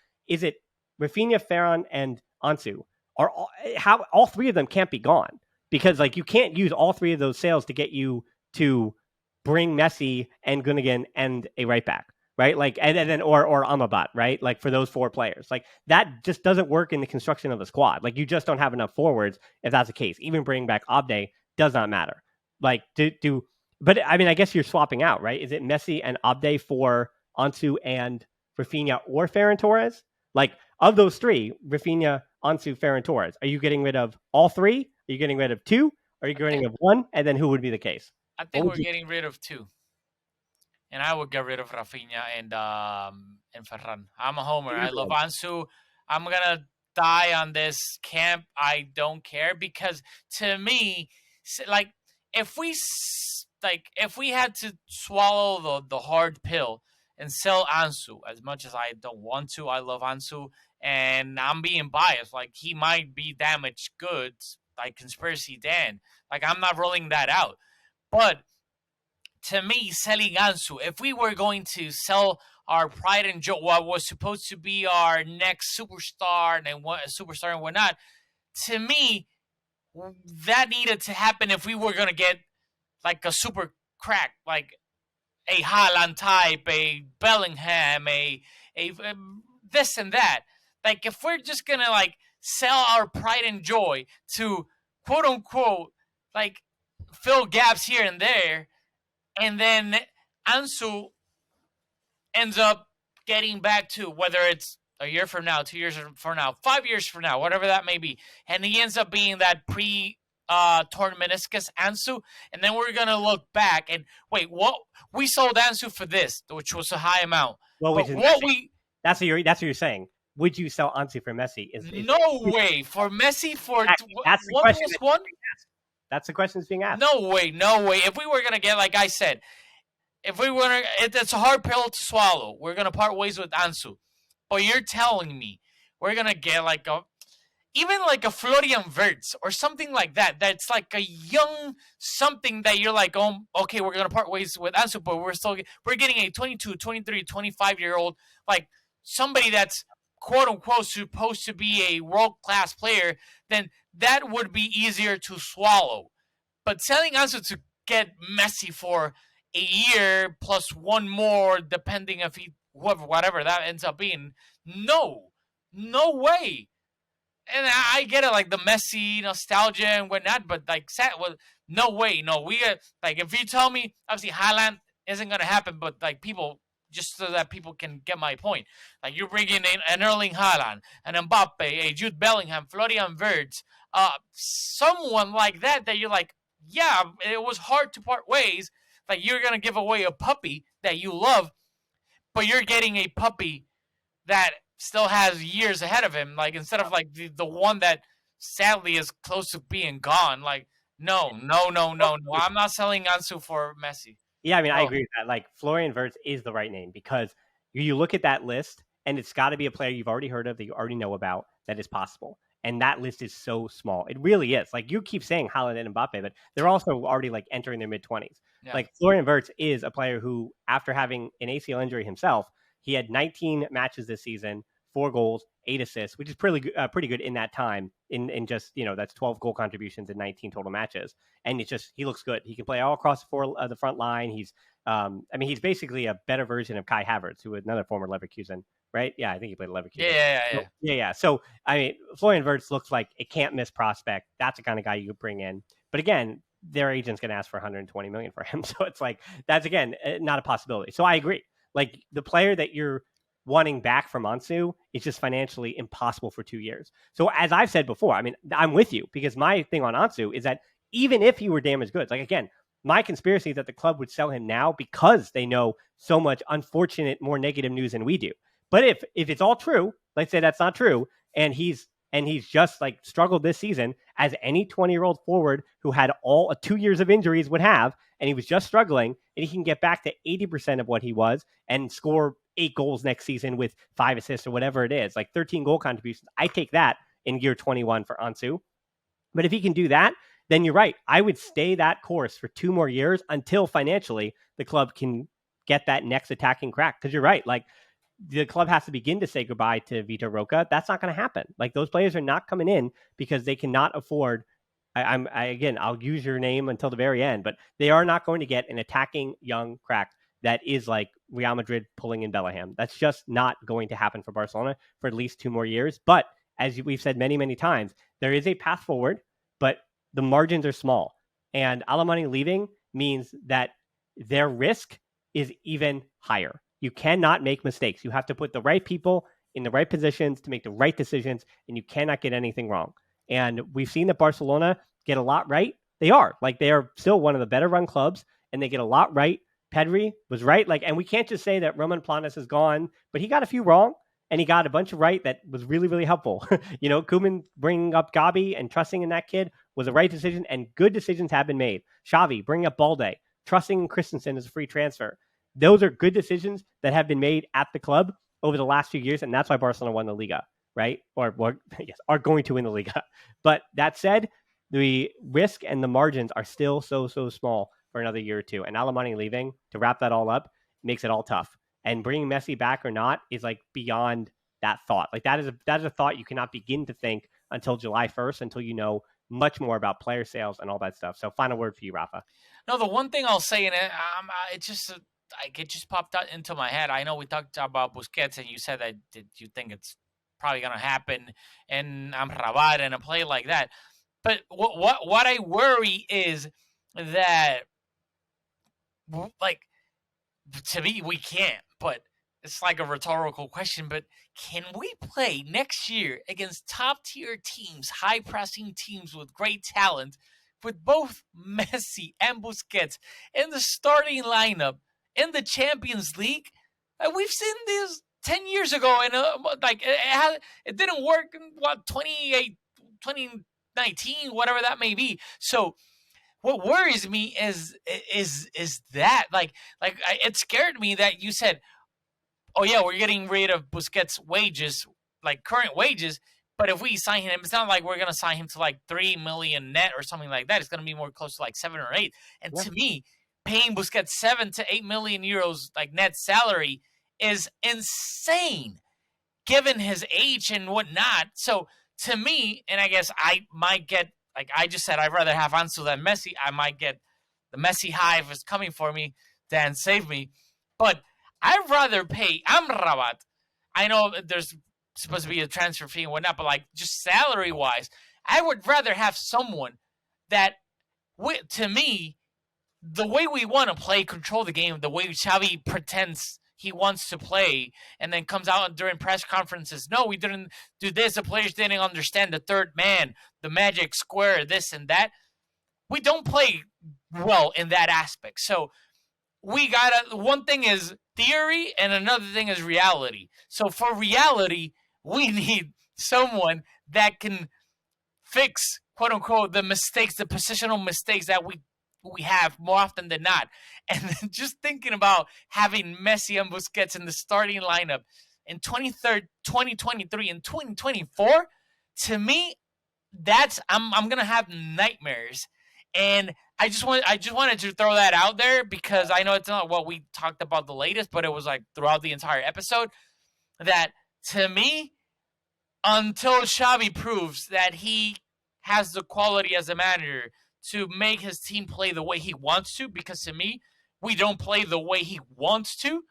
it Raphinha, Ferran, and Ansu how all three of them can't be gone, because like you can't use all three of those sales to get you to bring Messi and Gundogan and a right back. right? Like, and then or Amrabat, right? Like for those 4 players, like that just doesn't work in the construction of the squad. Like you just don't have enough forwards if that's the case. Even bringing back Abde does not matter. Like but I mean, I guess you're swapping out, right? Is it Messi and Abde for Ansu and Raphinha or Ferran Torres? Like of those 3, Raphinha, Ansu, Ferran Torres, are you getting rid of all 3? Are you getting rid of 2? Are you getting rid of 1? And then who would be the case? I What think would we're you? getting rid of 2. And I would get rid of Raphinha and Ferran. I'm a homer. I love Ansu. I'm gonna die on this camp. I don't care because to me, like if we had to swallow the hard pill and sell Ansu, as much as I don't want to, I love Ansu, and I'm being biased. Like he might be damaged goods, like conspiracy Dan. Like I'm not rolling that out, but to me, selling Ansu, if we were going to sell our pride and joy, what was supposed to be our next superstar and whatnot, to me, that needed to happen if we were going to get like a super crack, like a Haaland type, a Bellingham, a this and that. Like if we're just gonna like sell our pride and joy to quote unquote like fill gaps here and there, and then Ansu ends up getting back to whether it's a year from now, 2 years from now, 5 years from now, whatever that may be, and he ends up being that torn meniscus Ansu, and then we're gonna look back and wait, what we sold Ansu for this, which was a high amount, Well, but that's what you're saying. Would you sell Ansu for Messi? No way for Messi for that's the 1 question. plus 1. That's the question that's being asked. No way. If we were gonna get, like I said, if we were, it's a hard pill to swallow. We're gonna part ways with Ansu, but you're telling me we're gonna get like even like a Florian Wirtz or something like that. That's like a young something that you're like, oh, okay, we're gonna part ways with Ansu, but we're getting a 22, 23, 25-year-old, like somebody that's quote unquote supposed to be a world class player. Then that would be easier to swallow. But selling Ansu to get Messi for a year plus 1 more, depending if whatever that ends up being, no way. And I get it, like the Messi nostalgia and whatnot, but like, no way, no. We like if you tell me, obviously Haaland isn't gonna happen, but like people, just so that people can get my point, like you're bringing in an Erling Haaland, an Mbappe, a Jude Bellingham, Florian Wirtz, someone like that you're like, yeah, it was hard to part ways. Like you're gonna give away a puppy that you love, but you're getting a puppy that still has years ahead of him. Like instead of like the one that sadly is close to being gone. Like no. I'm not selling Ansu for Messi. Yeah, I mean, I agree with that. Like Florian Wirtz is the right name because you look at that list and it's got to be a player you've already heard of, that you already know about, that is possible. And that list is so small. It really is. Like you keep saying Haaland and Mbappe, but they're also already like entering their mid-20s. Yeah. Like Florian Wirtz is a player who, after having an ACL injury himself, he had 19 matches this season, 4 goals, 8 assists, which is pretty good in that time. In just, that's 12 goal contributions in 19 total matches, and it's just, he looks good. He can play all across the front line. He's, he's basically a better version of Kai Havertz, who was another former Leverkusen, right? Yeah, I think he played Leverkusen. Yeah. So I mean, Florian Wirtz looks like a can't miss prospect. That's the kind of guy you could bring in. But again, their agent's going to ask for 120 million for him, so it's like that's again not a possibility. So I agree. Like the player that you're wanting back from Ansu is just financially impossible for 2 years. So as I've said before, I mean, I'm with you because my thing on Ansu is that even if he were damaged goods, like again, my conspiracy is that the club would sell him now because they know so much unfortunate, more negative news than we do. But if it's all true, let's say that's not true, and he's just like struggled this season as any 20-year-old forward who had all 2 years of injuries would have, and he was just struggling, and he can get back to 80% of what he was and score 8 goals next season with 5 assists or whatever it is, like 13 goal contributions. I take that in year 21 for Ansu. But if he can do that, then you're right. I would stay that course for 2 more years until financially the club can get that next attacking crack. Because you're right. Like the club has to begin to say goodbye to Vitor Roca. That's not going to happen. Like those players are not coming in because they cannot afford. Again, I'll use your name until the very end, but they are not going to get an attacking young crack that is like Real Madrid pulling in Bellingham. That's just not going to happen for Barcelona for at least 2 more years. But as we've said many, many times, there is a path forward, but the margins are small. And Alemany leaving means that their risk is even higher. You cannot make mistakes. You have to put the right people in the right positions to make the right decisions, and you cannot get anything wrong. And we've seen that Barcelona get a lot right. They are still one of the better run clubs, and they get a lot right. Pedri was right. And we can't just say that Roman Planas is gone, but he got a few wrong, and he got a bunch of right that was really, really helpful. Koeman bringing up Gabi and trusting in that kid was the right decision, and good decisions have been made. Xavi bringing up Balde, trusting in Christensen as a free transfer. Those are good decisions that have been made at the club over the last few years, and that's why Barcelona won the Liga, right? Or yes, are going to win the Liga. But that said, the risk and the margins are still so small for another year or two. And Alemany leaving, to wrap that all up, makes it all tough. And bringing Messi back or not is beyond that thought. That is a thought you cannot begin to think until July 1st, until you know much more about player sales and all that stuff. So final word for you, Rafa. No, the one thing I'll say, and it just popped out into my head. I know we talked about Busquets, and you said that you think it's probably going to happen in Amrabat and a play like that. But what I worry is that, to me, we can't. But it's like a rhetorical question. But can we play next year against top-tier teams, high-pressing teams with great talent, with both Messi and Busquets in the starting lineup in the Champions League? We've seen this 10 years ago, and it didn't work in 2019, whatever that may be. So what worries me is that it scared me that you said, oh yeah, we're getting rid of Busquets' wages, current wages. But if we sign him, it's not like we're going to sign him to 3 million net or something like that. It's going to be more close to 7 or 8. And to me, paying Busquets 7 to 8 million euros net salary is insane, given his age and whatnot. So to me, and I guess I might get, I just said, I'd rather have Ansu than Messi. I might get the Messi hive is coming for me than save me. But I'd rather pay Amrabat. I know there's supposed to be a transfer fee and whatnot, but just salary wise, I would rather have someone that, to me, the way we want to play, control the game, the way Xavi pretends he wants to play, and then comes out during press conferences, no, we didn't do this, the players didn't understand the third man, the magic square, this and that. We don't play well in that aspect. So one thing is theory and another thing is reality. So for reality, we need someone that can fix, quote unquote, the mistakes, the positional mistakes that we have more often than not. And then just thinking about having Messi and Busquets in the starting lineup in 2023 and 2024, to me, I'm gonna have nightmares. And I just wanted to throw that out there because I know it's not what we talked about the latest, but it was throughout the entire episode that, to me, until Xavi proves that he has the quality as a manager to make his team play the way he wants to, because to me, we don't play the way he wants to,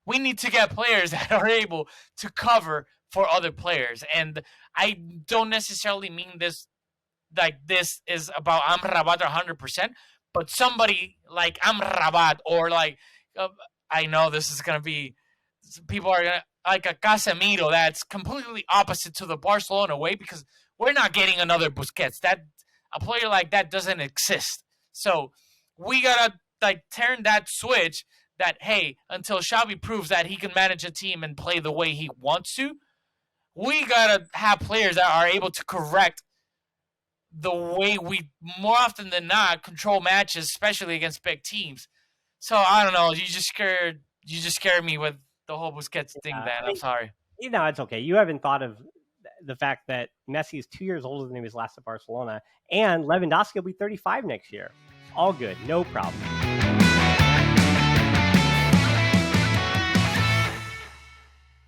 we need to get players that are able to cover for other players. And I don't necessarily mean this this is about Amrabat 100%, but somebody like Amrabat or I know this is going to be, people are going to, a Casemiro that's completely opposite to the Barcelona way, because we're not getting another Busquets. That a player like that doesn't exist. So we got to turn that switch that, hey, until Xavi proves that he can manage a team and play the way he wants to, we got to have players that are able to correct the way we, more often than not, control matches, especially against big teams. So I don't know. You just scared me with the whole Busquets thing, Dan. I'm sorry. It's okay. You haven't thought of the fact that Messi is 2 years older than he was last at Barcelona, and Lewandowski will be 35 next year. All good. No problem.